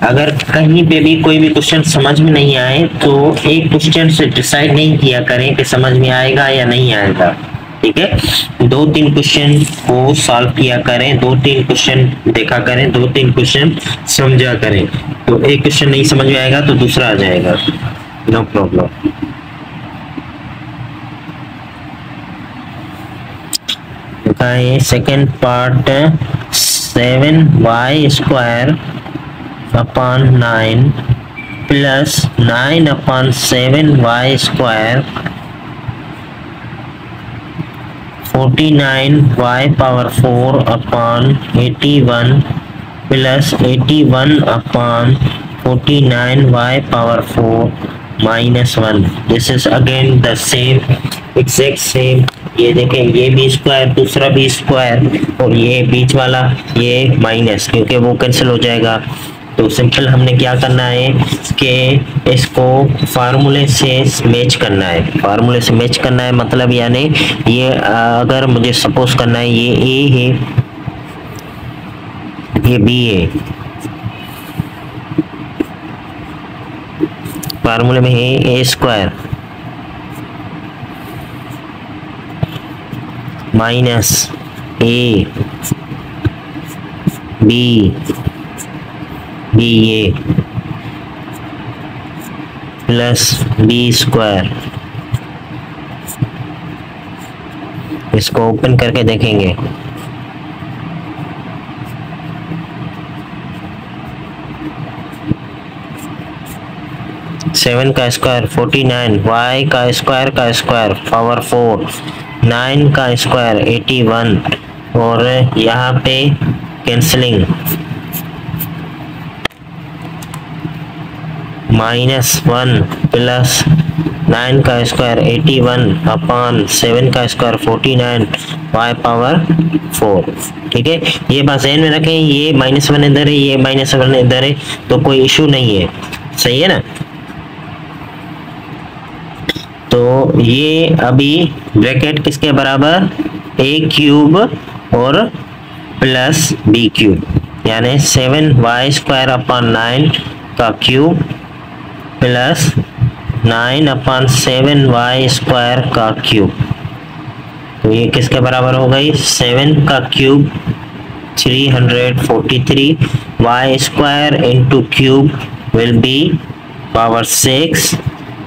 Speaker 1: अगर कहीं पे भी कोई भी क्वेश्चन समझ में नहीं आए तो एक क्वेश्चन से डिसाइड नहीं किया करें कि समझ में आएगा या नहीं आएगा, ठीक है। 2-3 क्वेश्चन को सॉल्व किया करें, 2-3 क्वेश्चन देखा करें, 2-3 क्वेश्चन समझा करें, तो एक क्वेश्चन नहीं समझ में आएगा तो दूसरा आ जाएगा, no problem. Second part 7y square upon 9 plus 9/7y square 49y power 4 upon 81 plus 81/49y power 4 -1। This is again the same, exact same. ये देखें, ये भी स्क्वायर, दूसरा भी स्क्वायर, और ये बीच वाला ये माइनस, क्योंकि वो कैंसिल हो जाएगा। तो सिंपल हमने क्या करना है कि इसको फार्मूले से मैच करना है, फार्मूले से मैच करना है मतलब यानी ये अगर मुझे सपोज करना है ये ए है, ये बी है, फार्मूले में है a square minus a b b a plus b square. इसको ओपन करके देखेंगे, सेवन का स्क्वायर 49, वाई का स्क्वायर पावर 4, 9 का स्क्वायर 81, और यहाँ पे कैंसलिंग -1 प्लस 9 का स्क्वायर 81 अपॉन 7 का स्क्वायर 49 y पावर 4। ठीक है, ये बात ध्यान में रखें, ये -1 इधर है, ये -1 इधर है, तो कोई इशू नहीं है, सही है ना। तो ये अभी ब्रैकेट किसके बराबर, a क्यूब और प्लस b क्यूब, यानी 7y स्क्वायर अपॉन 9 का cube plus 9 upon 7y square का क्यूब। तो ये किसके बराबर हो गई, 7 का cube 343, y square into cube will be power 6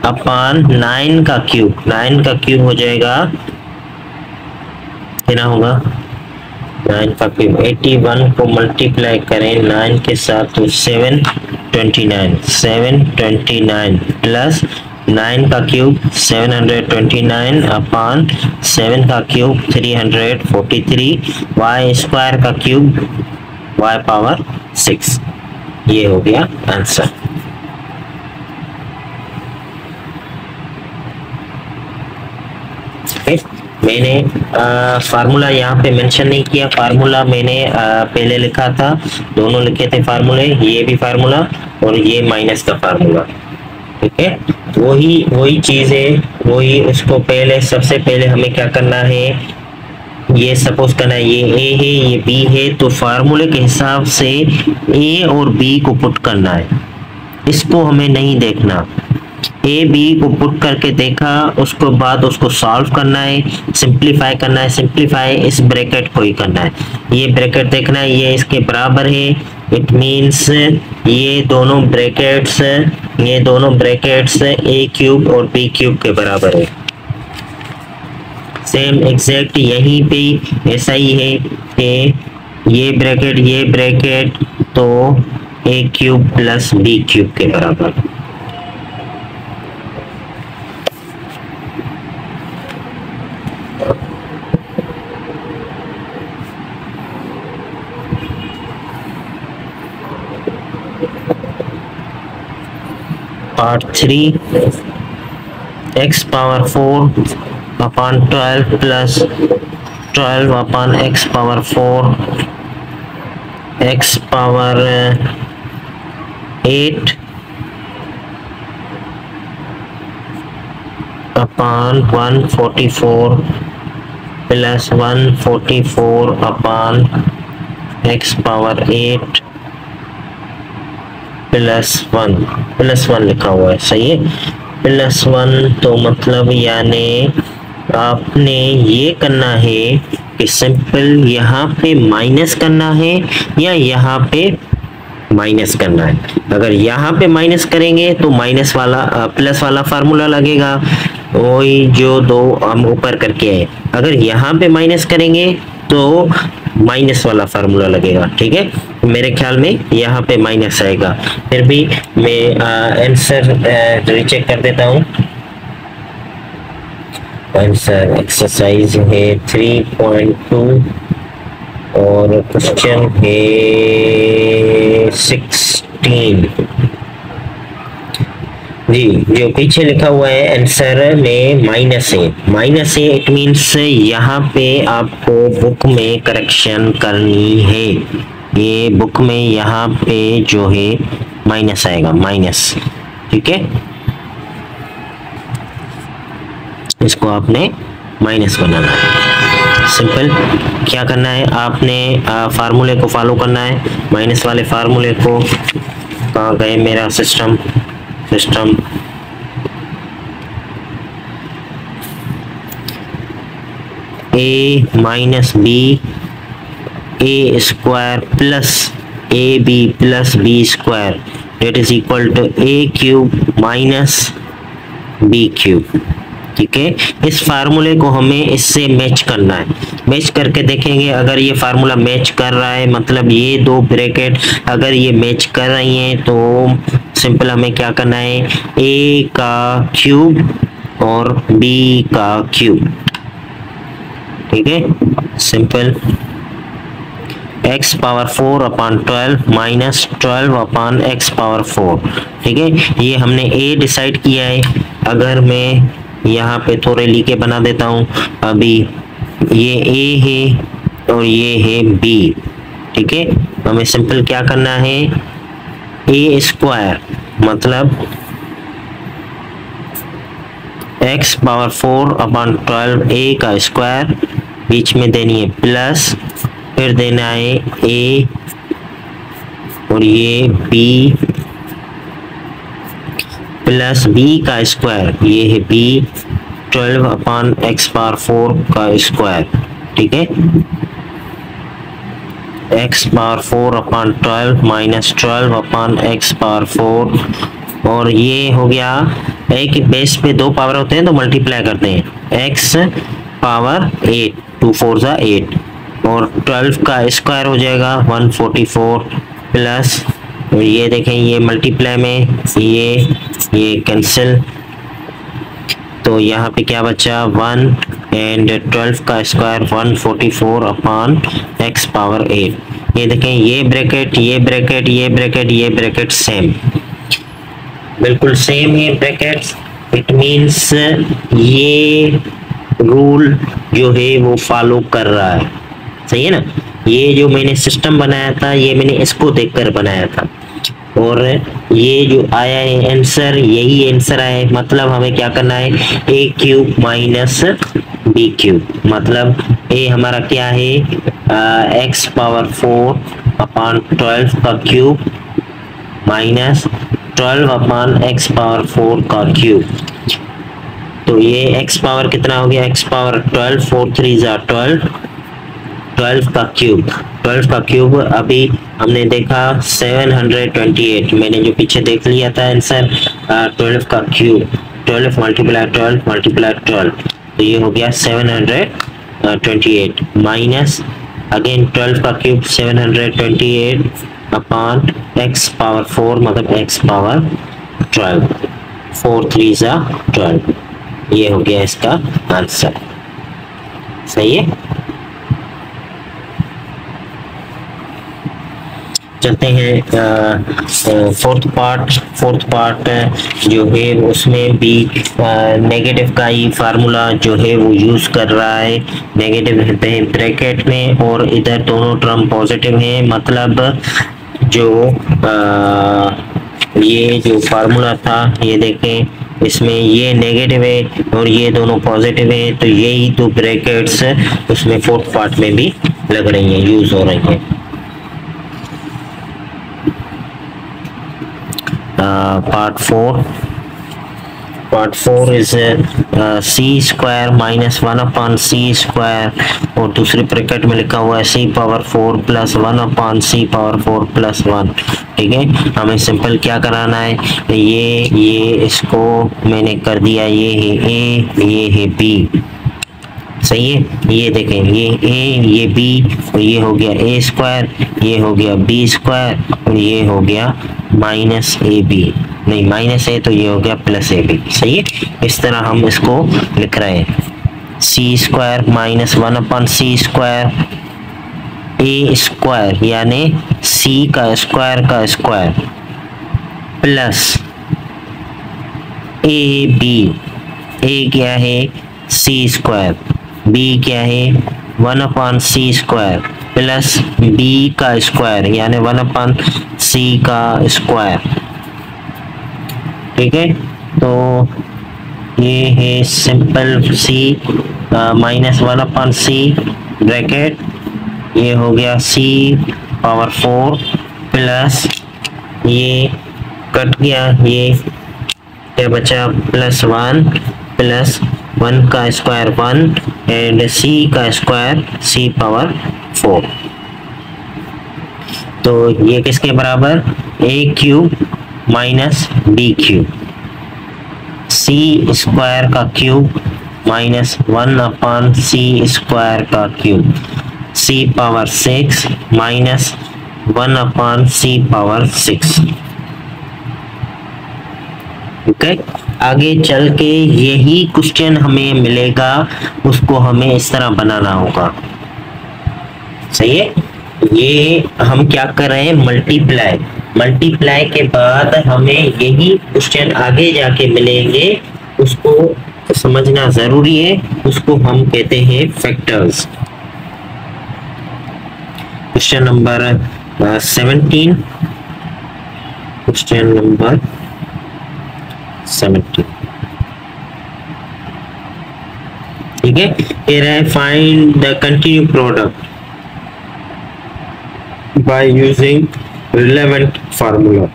Speaker 1: upon 9 का क्यूब, 9 का क्यूब हो जाएगा, कितना होगा 9 का क्यूब, 81 को मल्टीप्लाई करें 9 के साथ तो 729 प्लस 9 का क्यूब 729 अपॉन 7 का क्यूब 343, y स्क्वायर का क्यूब y पावर 6, ये हो गया आंसर। मैंने फार्मूला यहाँ पे मेंशन नहीं किया, फार्मूला मैंने पहले लिखा था, दोनों लिखे थे फार्मूले, ये भी फार्मूला और ये माइनस का फार्मूला। ठीक है, वही चीज है, वही उसको पहले सबसे पहले हमें क्या करना है, ये सपोज करना है ये a है ये b है, तो फार्मूले के हिसाब से a और b को पुट करना है, इसको हमें नहीं देखना। a b को पुट करके देखा, उसको बाद उसको सॉल्व करना है, सिंप्लीफाई करना है, सिंप्लीफाई इस ब्रैकेट को ही करना है, ये ब्रैकेट देखना है ये इसके बराबर है, इट मींस ये दोनों ब्रैकेट्स a क्यूब और b क्यूब के बराबर है। सेम एग्जैक्ट यहीं पे ऐसा ही है कि ये ब्रैकेट तो a cube plus b cube के बराबर। Part 3, x power 4 upon 12 plus 12 upon x power 4, x power 8 upon 144 plus 144 upon x power 8 +1 लिखा हुआ है, सही है, +1। तो मतलब यानी आपने ये करना है कि सिंपल यहाँ पे माइनस करना है या यहाँ पे माइनस करना है। अगर यहाँ पे माइनस करेंगे तो माइनस वाला प्लस वाला फार्मूला लगेगा, वही जो दो हम ऊपर करके आए। अगर यहाँ पे माइनस करेंगे तो माइनस वाला फार्मूला लगेगा। ठीक है, मेरे ख्याल में यहाँ पे माइनस आएगा, फिर भी मैं आंसर रीचेक कर देता हूँ। आंसर एक्सरसाइज है 3.2 और क्वेश्चन है 16 जी। जो पीछे लिखा हुआ है आंसर में माइनस है, इट मीन्स यहाँ पे आपको बुक में करेक्शन करनी है। ये बुक में यहाँ पे जो है माइनस आएगा, माइनस। ठीक है, इसको आपने माइनस बनाना है। सिंपल क्या करना है, आपने फार्मूले को फॉलो करना है, माइनस वाले फार्मूले को। कहाँ गए मेरा system a minus b a square plus a b plus b square that is equal to a cube minus b cube. ठीक है, इस फार्मूले को हमें इससे मैच करना है, मैच करके देखेंगे। अगर ये फार्मूला मैच कर रहा है, मतलब ये दो ब्रैकेट अगर ये मैच कर रही हैं, तो सिंपल हमें क्या करना है, a का क्यूब और b का क्यूब। ठीक है, simple x power 4 upon 12 minus 12 upon x power 4। ठीक है, ये हमने ए डिसाइड किया है। अगर मैं यहाँ पे थोड़े लिखे बना देता हूँ, अभी ये ए है और ये है बी। ठीक है, हमें सिंपल क्या करना है, ए स्क्वायर मतलब एक्स पावर 4 अपॉन 12 ए का स्क्वायर, बीच में देनी है प्लस, फिर देना है ए और ये बी प्लस बी का स्क्वायर, ये है बी 12 अपॉन एक्स पावर 4 का स्क्वायर। ठीक है, x power 4 upon 12 minus 12 upon x power 4, और ये हो गया, एक बेस पे दो पावर होते हैं तो मल्टीप्लाई करते हैं, एक्स पावर 8, 2 4 जा 8, और 12 का स्क्वायर हो जाएगा 144 प्लस, ये देखें ये मल्टीप्लाई में ये कैंसिल, तो यहाँ पे क्या बचा 1 एंड 12 का स्क्वायर 144 अपॉन एक्स पावर 8। ये देखें ये ब्रैकेट ये ब्रैकेट ये ब्रैकेट ये ब्रैकेट सेम, बिल्कुल सेम है ब्रैकेट्स। इट मीन्स ये रूल जो है वो फॉलो कर रहा है, सही है ना। ये जो मैंने सिस्टम बनाया था ये मैंने इसको देखकर बनाया था, और ये जो आया है आंसर यही आंसर आया है। मतलब हमें क्या करना है, a cube minus b cube, मतलब ए हमारा क्या है एक्स पावर 4 अपॉन 12 का cube minus 12 upon x power 4 का क्यूब। तो ये एक्स पावर कितना हो गया, एक्स पावर 12, 4 3 जा 12, 12 का क्यूब, 12 का क्यूब अभी हमने देखा 728, मैंने जो पीछे देख लिया था आंसर 12 का क्यूब, 12 मल्टीप्लाई 12 मल्टीप्लाई 12, तो ये हो गया 728 माइनस अगेन 12 का क्यूब 728 अपॉन एक्स पावर 4 मतलब एक्स पावर 12, 4 3 जा 12, ये हो गया इसका आंसर। सही है, चलते हैं फोर्थ पार्ट जो है उसमें भी नेगेटिव का ही फार्मूला जो है वो यूज कर रहा है। नेगेटिव है ब्रैकेट में और इधर दोनों टर्म पॉजिटिव है, मतलब जो ये जो फार्मूला था ये देखें इसमें ये नेगेटिव है और ये दोनों पॉजिटिव है, तो यही दो ब्रैकेट्स उसमें फोर्थ पार्ट में भी लग रही हैं, यूज हो रही हैं। Part 4 is c square minus 1 upon c square, और दूसरे ब्रैकेट में लिखा हुआ है c power 4 plus 1 upon c power 4 plus 1। ठीक है, हमें सिंपल क्या कराना है, ये इसको मैंने कर दिया, ये है ए ये है बी, सही है। ये देखें ये ए ये बी, और ये हो गया ए स्क्वायर, ये हो गया बी स्क्वायर, और ये हो गया माइनस ए बी, नहीं माइनस ए तो ये हो गया प्लस ए बी, सही है। इस तरह हम इसको लिख रहे हैं सी square minus 1 upon c square ए स्क्वायर यानी सी का स्क्वायर प्लस ए बी, ए क्या है सी स्क्वायर, बी क्या है 1 upon c square plus b का स्क्वायर यानी 1 अपॉन सी का स्क्वायर। ठीक है, तो ये है सिंपल सी माइनस 1 अपॉन सी ब्रैकेट, ये हो गया सी पावर 4 प्लस ये कट गया, ये क्या बचा प्लस 1 प्लस 1 का स्क्वायर 1 एंड सी का स्क्वायर सी पावर 4। तो ये किसके बराबर, ए क्यूब माइनस बी क्यूब, सी स्क्वायर का cube minus 1 upon c square का क्यूब, सी power 6 minus 1 upon c power 6। Okay, आगे चल के यही क्वेश्चन हमें मिलेगा, उसको हमें इस तरह बनाना होगा, सही है। ये हम क्या कर रहे हैं, मल्टीप्लाई। मल्टीप्लाई के बाद हमें यही क्वेश्चन आगे जाके मिलेंगे, उसको समझना जरूरी है, उसको हम कहते हैं factors. Question number 17, question number 17, ठीक है। कह रहा है find the continue product by using relevant formula।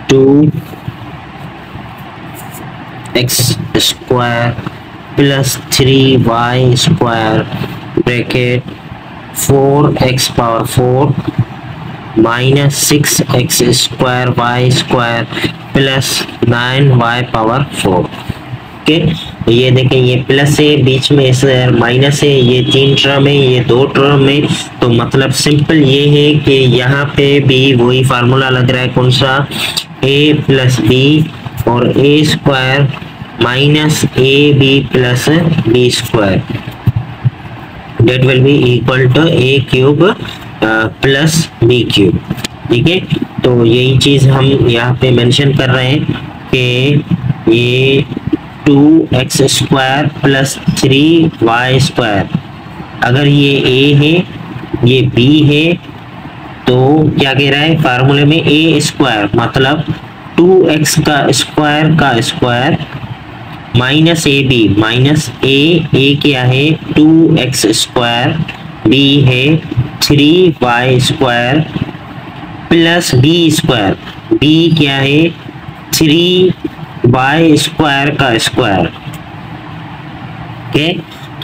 Speaker 1: Two x square plus 3y square bracket 4x power 4 minus 6x square y square plus 9y power 4। Okay, ये देखें, ये plus है, बीच में इस माइनस है, ये 3 टर्म है, ये 2 टर्म है। तो मतलब सिंपल ये है कि यहाँ पे भी वही फार्मूला लग रहा है, कौन सा, a प्लस बी और a square minus a b plus b square, that will be equal to a cube plus b cube. ठीक है, तो यही चीज हम यहाँ पे मेंशन कर रहे हैं कि ये 2x square plus 3y square, अगर ये a है ये b है, तो क्या कह रहा है फार्मूले में a स्क्वायर मतलब 2x का square minus a b, minus a क्या है 2x स्क्वायर, b है 3y square plus b square, b क्या है 3y स्क्वायर का स्क्वायर। ओके,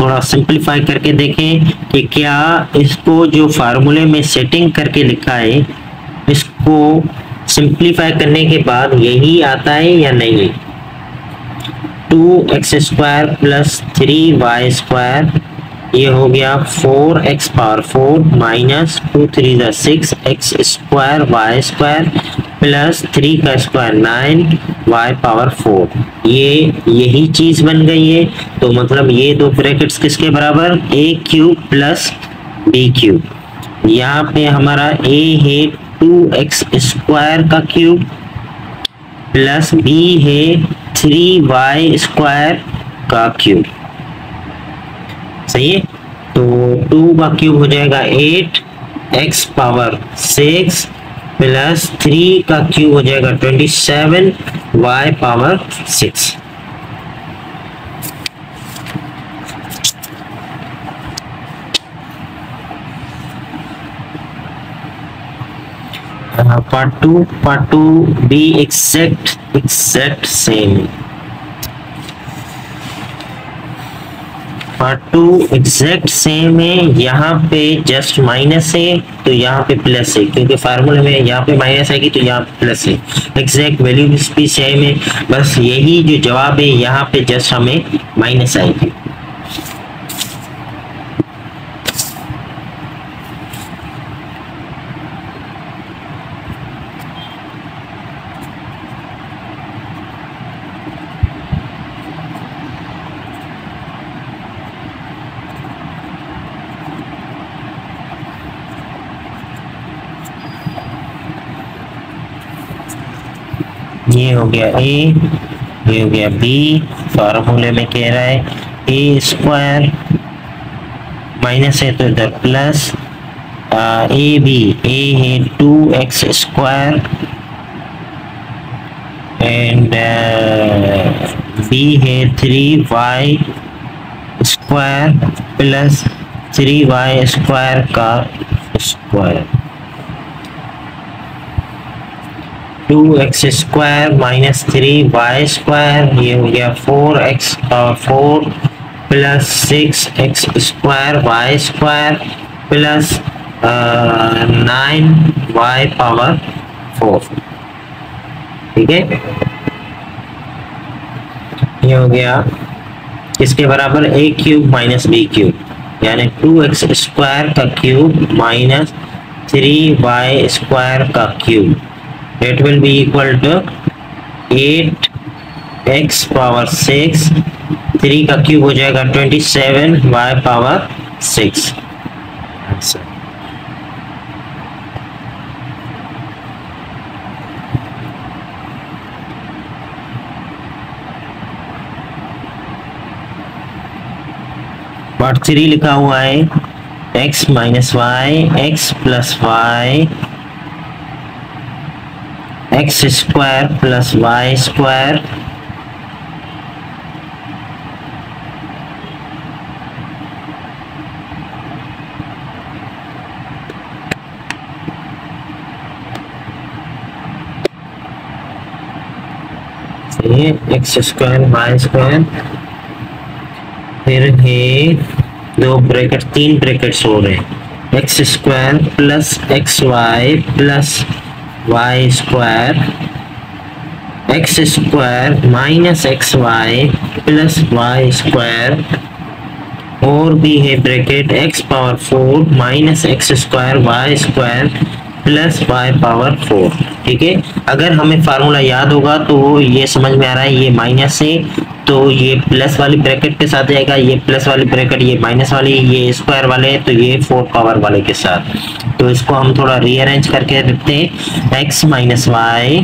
Speaker 1: थोड़ा सिंपलीफाई करके देखें कि क्या इसको जो फार्मूले में सेटिंग करके लिखा है, इसको सिंपलीफाई करने के बाद यही आता है या नहीं। 2x square plus 3y square, ये हो गया 4x power 4 minus 2 3 6x square y square plus 3 का स्क्वायर 9y पावर 4, ये यही चीज बन गई है। तो मतलब ये दो ब्रैकेट्स किसके बराबर, a cube plus b cube. यहाँ पे हमारा a है 2x स्क्वायर का क्यूब प्लस b है 3y स्क्वायर का क्यूब, सही है। तो 2 का क्यूब हो जाएगा 8x पावर 6 प्लस 3 का क्यूब हो जाएगा 27y power 6। Part to be exact same. Part 2 exact same है, यहाँ पे जस्ट माइनस है तो यहाँ पे प्लस है, क्योंकि फार्मूले में यहाँ पे माइनस आएगी तो यहाँ पे प्लस है। एग्जैक्ट वैल्यू भी सेम है, बस यही जो जवाब है यहाँ पे जस्ट हमें माइनस आएगी। ये हो गया a, ये हो गया b, फार्मूले में कह रहा है a स्क्वायर, माइनस है तो इधर प्लस ए बी, a है 2x स्क्वायर एंड b है 3y square plus 3y square का square. 2x square minus 3y square, ये हो गया 4x पावर 4 प्लस 6x square y square plus 9y power 4। ठीक है, ये हो गया इसके बराबर a cube minus b cube, यानी 2x स्क्वायर का क्यूब माइनस 3y स्क्वायर का cube, it will be equal to 8 x power 6, 3 का क्यूब हो जाएगा 27 y पावर 6। आंसर। पार्ट 3 लिखा हुआ है x minus y, x plus y, x square plus y square x square y square, फिर है दो ब्रैकेट, 3 ब्रैकेट्स हो रहे हैं, x square plus x y plus y square, x square minus x y plus y square, और भी है bracket x power 4 minus x square y square plus y power 4। ठीक है, अगर हमें फार्मूला याद होगा तो ये समझ में आ रहा है, ये माइनस है तो ये प्लस वाली ब्रैकेट के साथ जाएगा, ये प्लस वाली ब्रैकेट, ये माइनस वाली, ये स्क्वायर वाले, तो ये 4 पावर वाले के साथ। तो इसको हम थोड़ा रीअरेंज करके रखते हैं, x माइनस वाई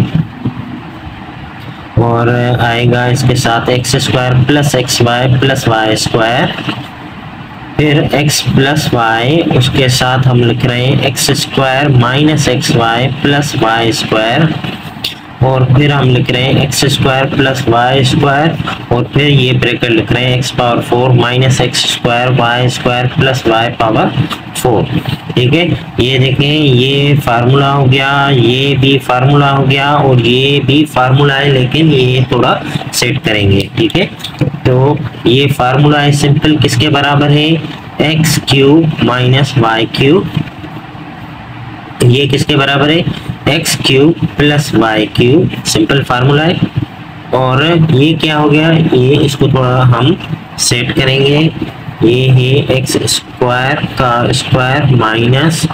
Speaker 1: और आएगा इसके साथ x square plus x y plus y square, फिर x प्लस वाई, उसके साथ हम लिख रहे हैं x square minus x y plus y square, और फिर हम लिख रहे हैं x square plus y square, और फिर ये ब्रैकेट लिख रहे हैं x power 4 minus x square y square plus y power 4। ठीक है, ये देखें, ये फार्मूला हो गया, ये भी फार्मूला हो गया, और ये भी फार्मूला है, लेकिन ये थोड़ा सेट करेंगे। ठीक है, तो ये फार्मूला है सिंपल, किसके बराबर है, x cube minus y cube, ये किसके बराबर है, x cube plus y cube, simple formula है। और ये क्या हो गया, ये इसको थोड़ा हम सेट करेंगे, ये है एक्स स्क्वायर का square minus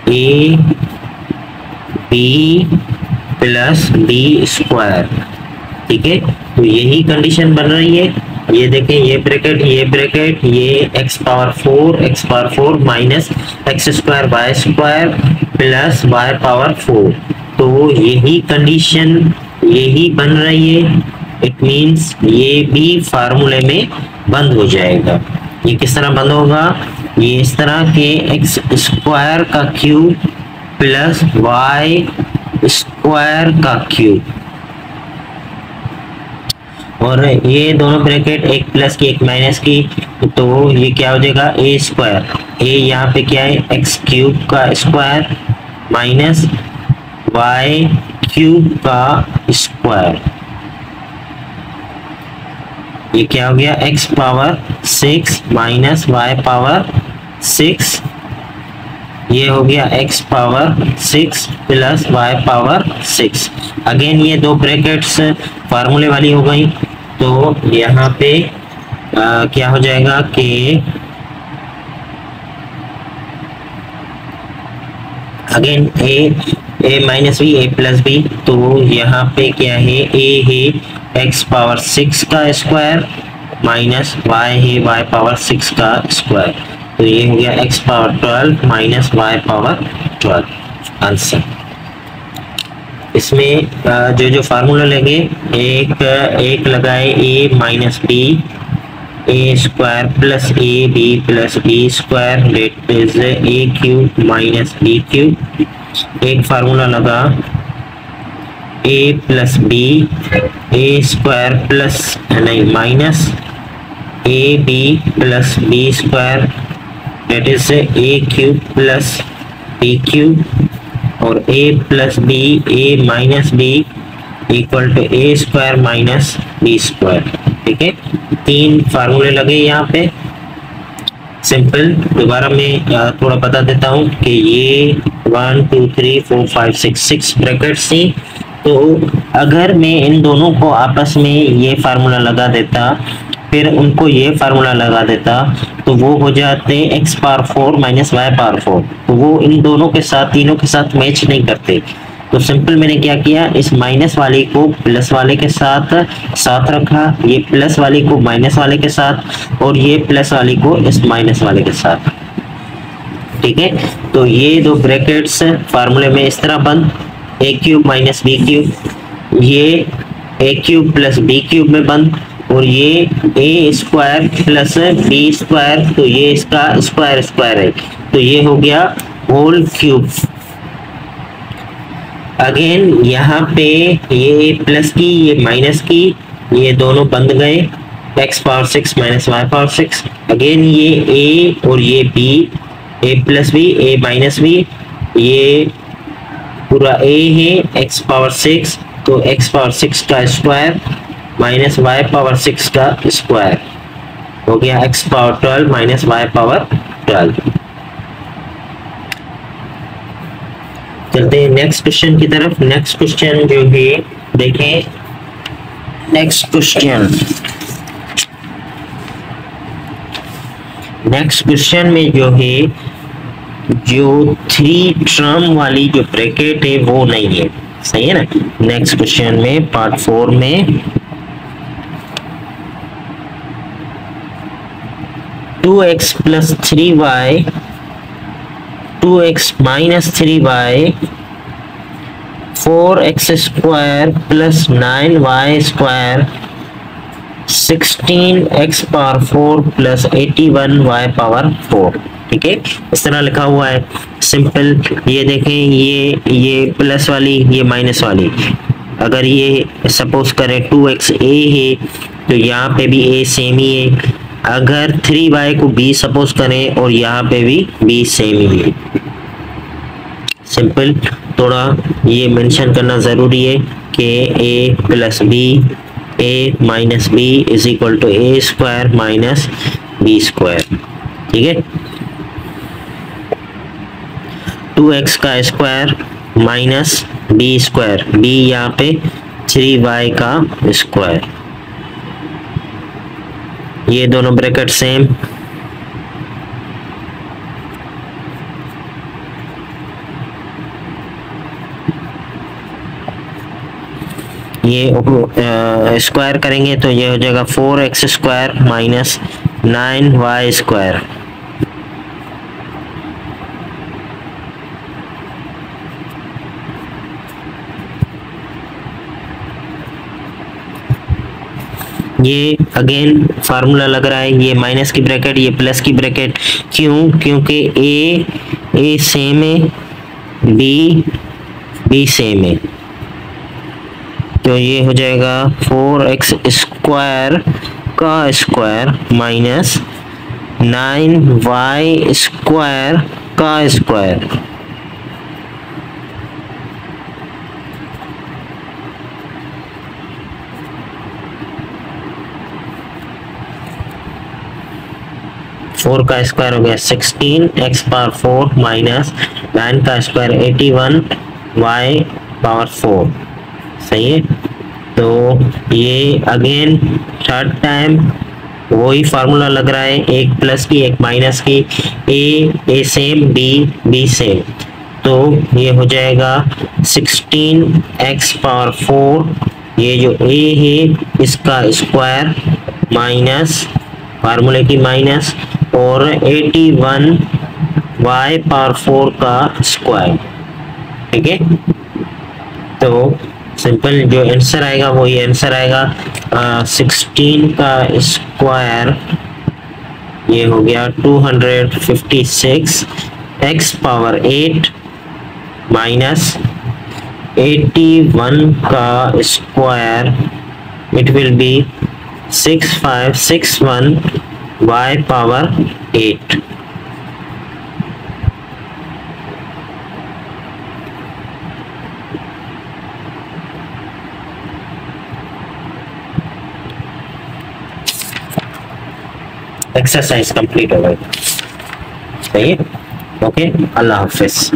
Speaker 1: a b plus b square. ठीक है, तो यही कंडीशन बन रही है, ये देखें, ये ब्रैकेट, ये ब्रैकेट, ये x power 4 minus x square y square plus y power 4, तो यही कंडीशन यही बन रही है। इट मींस ये भी फार्मूले में बंद हो जाएगा। ये किस तरह बंद होगा, ये इस तरह के एक्स स्क्वायर का क्यूब प्लस वाई स्क्वायर का क्यूब, और ये दोनों ब्रैकेट, एक प्लस की एक माइनस की, तो ये क्या हो जाएगा, ए स्क्वायर, ए यहाँ पे क्या है, एक्स क्यूब का स्क्वायर माइनस वाई क्यूब का स्क्वायर, ये क्या हो गया, x power 6 minus y power 6, ये हो गया x power 6 plus y power 6। Again ये दो ब्रैकेट्स फार्मूले वाली हो गई, तो यहाँ पे क्या हो जाएगा कि again A minus b, a plus B, तो यहाँ पे क्या है, ए है एक्स पावर 6 का स्क्वायर माइनस वाई है वाई पावर 6 का स्क्वायर, तो ये हो गया x power 12 minus y power 12। Answer. इसमें जो फार्मूला लगे, एक लगाए a minus b, a square plus a b plus b square, that is a cube minus b cube. एक फार्मूला लगा a plus b, a square plus नहीं minus a b plus b square, that is a cube plus b cube, और a plus b, a minus b equal to a square minus b square. ठीक है, 3 फार्मूले लगे यहाँ पे simple. दोबारा मैं थोड़ा बता देता हूँ कि ये 1 2 3 4 5 6 ब्रैकेट्स थी, तो अगर मैं इन दोनों को आपस में ये फार्मूला लगा देता, फिर उनको ये फार्मूला लगा देता, तो वो हो जाते x power 4 minus y power 4, तो वो इन दोनों के साथ, तीनों के साथ मैच नहीं करते। तो सिंपल मैंने क्या किया, इस माइनस वाले को प्लस वाले के साथ साथ रखा, ये प्लस वाले को माइनस वाले के साथ, और ये प्लस वाले को इस माइनस वाले के साथ। ठीक है, तो ये दो ब्रैकेट्स फार्मूले में इस तरह बंद, ए क्यूब माइनस बी क्यूब, ये ए क्यूब प्लस बी क्यूब में बंद, और ये a square plus b square, तो ये इसका स्क्वायर स्क्वायर है, तो ये हो गया होल क्यूब। अगेन यहाँ पे ये प्लस की ये माइनस की, ये दोनों बंद गए, x power 6 minus y power 6। Again ये a और ये b, a plus b a minus b, ये पूरा a है x पावर 6, तो x पावर 6 का स्क्वायर माइनस y पावर 6 का स्क्वायर हो गया x power 12 minus y power 12। चलते हैं नेक्स्ट क्वेश्चन की तरफ। नेक्स्ट क्वेश्चन जो है देखें, नेक्स्ट क्वेश्चन में जो है, जो 3 टर्म वाली जो ब्रैकेट है वो नहीं है, सही है ना। नेक्स्ट क्वेश्चन में पार्ट 4 में 2x plus 3y, 2x minus 3y, 4x square plus 9y square, 16x power 4 plus 81y power 4। ठीक है, इस तरह लिखा हुआ है सिंपल। ये देखें, ये प्लस वाली, ये माइनस वाली, अगर ये सपोज करें 2x a है तो यहाँ पे भी a सेम ही है। अगर 3y को b सपोज करें और यहाँ पे भी b सेम ही है। सिंपल, थोड़ा ये मेंशन करना जरूरी है कि a plus b, a minus b is equal to a square minus b square. ठीक है, 2x का square minus b square, b यहाँ पे 3y का स्क्वायर, ये दोनों ब्रैकेट सेम। ये स्क्वायर करेंगे तो ये हो जाएगा 4x square minus 9y square. ये अगेन फार्मूला लग रहा है, ये माइनस की ब्रैकेट, ये प्लस की ब्रैकेट, क्यों? क्योंकि ए सेम है, बी सेम है, तो ये हो जाएगा 4x स्क्वायर का स्क्वायर माइनस 9y स्क्वायर का स्क्वायर। फोर का स्क्वायर हो गया 16x पावर 4 माइनस 9 का स्क्वायर 81y पावर 4। सही है, तो ये अगेन थर्ड टाइम वही फार्मूला लग रहा है, एक प्लस की एक माइनस की, ए सेम बी सेम, तो ये हो जाएगा 16x पावर 4, ये जो a है इसका स्क्वायर माइनस फार्मूले की माइनस, और 81y पावर 4 का स्क्वायर। ठीक है, तो सिंपल जो आंसर आएगा वो ये आंसर आएगा 16 का स्क्वायर, ये हो गया 256 x पावर 8 माइनस 81 का square, it will be 6561 y power 8। Exercise complete हो गई। सही है, ओके, अल्लाह हाफिज।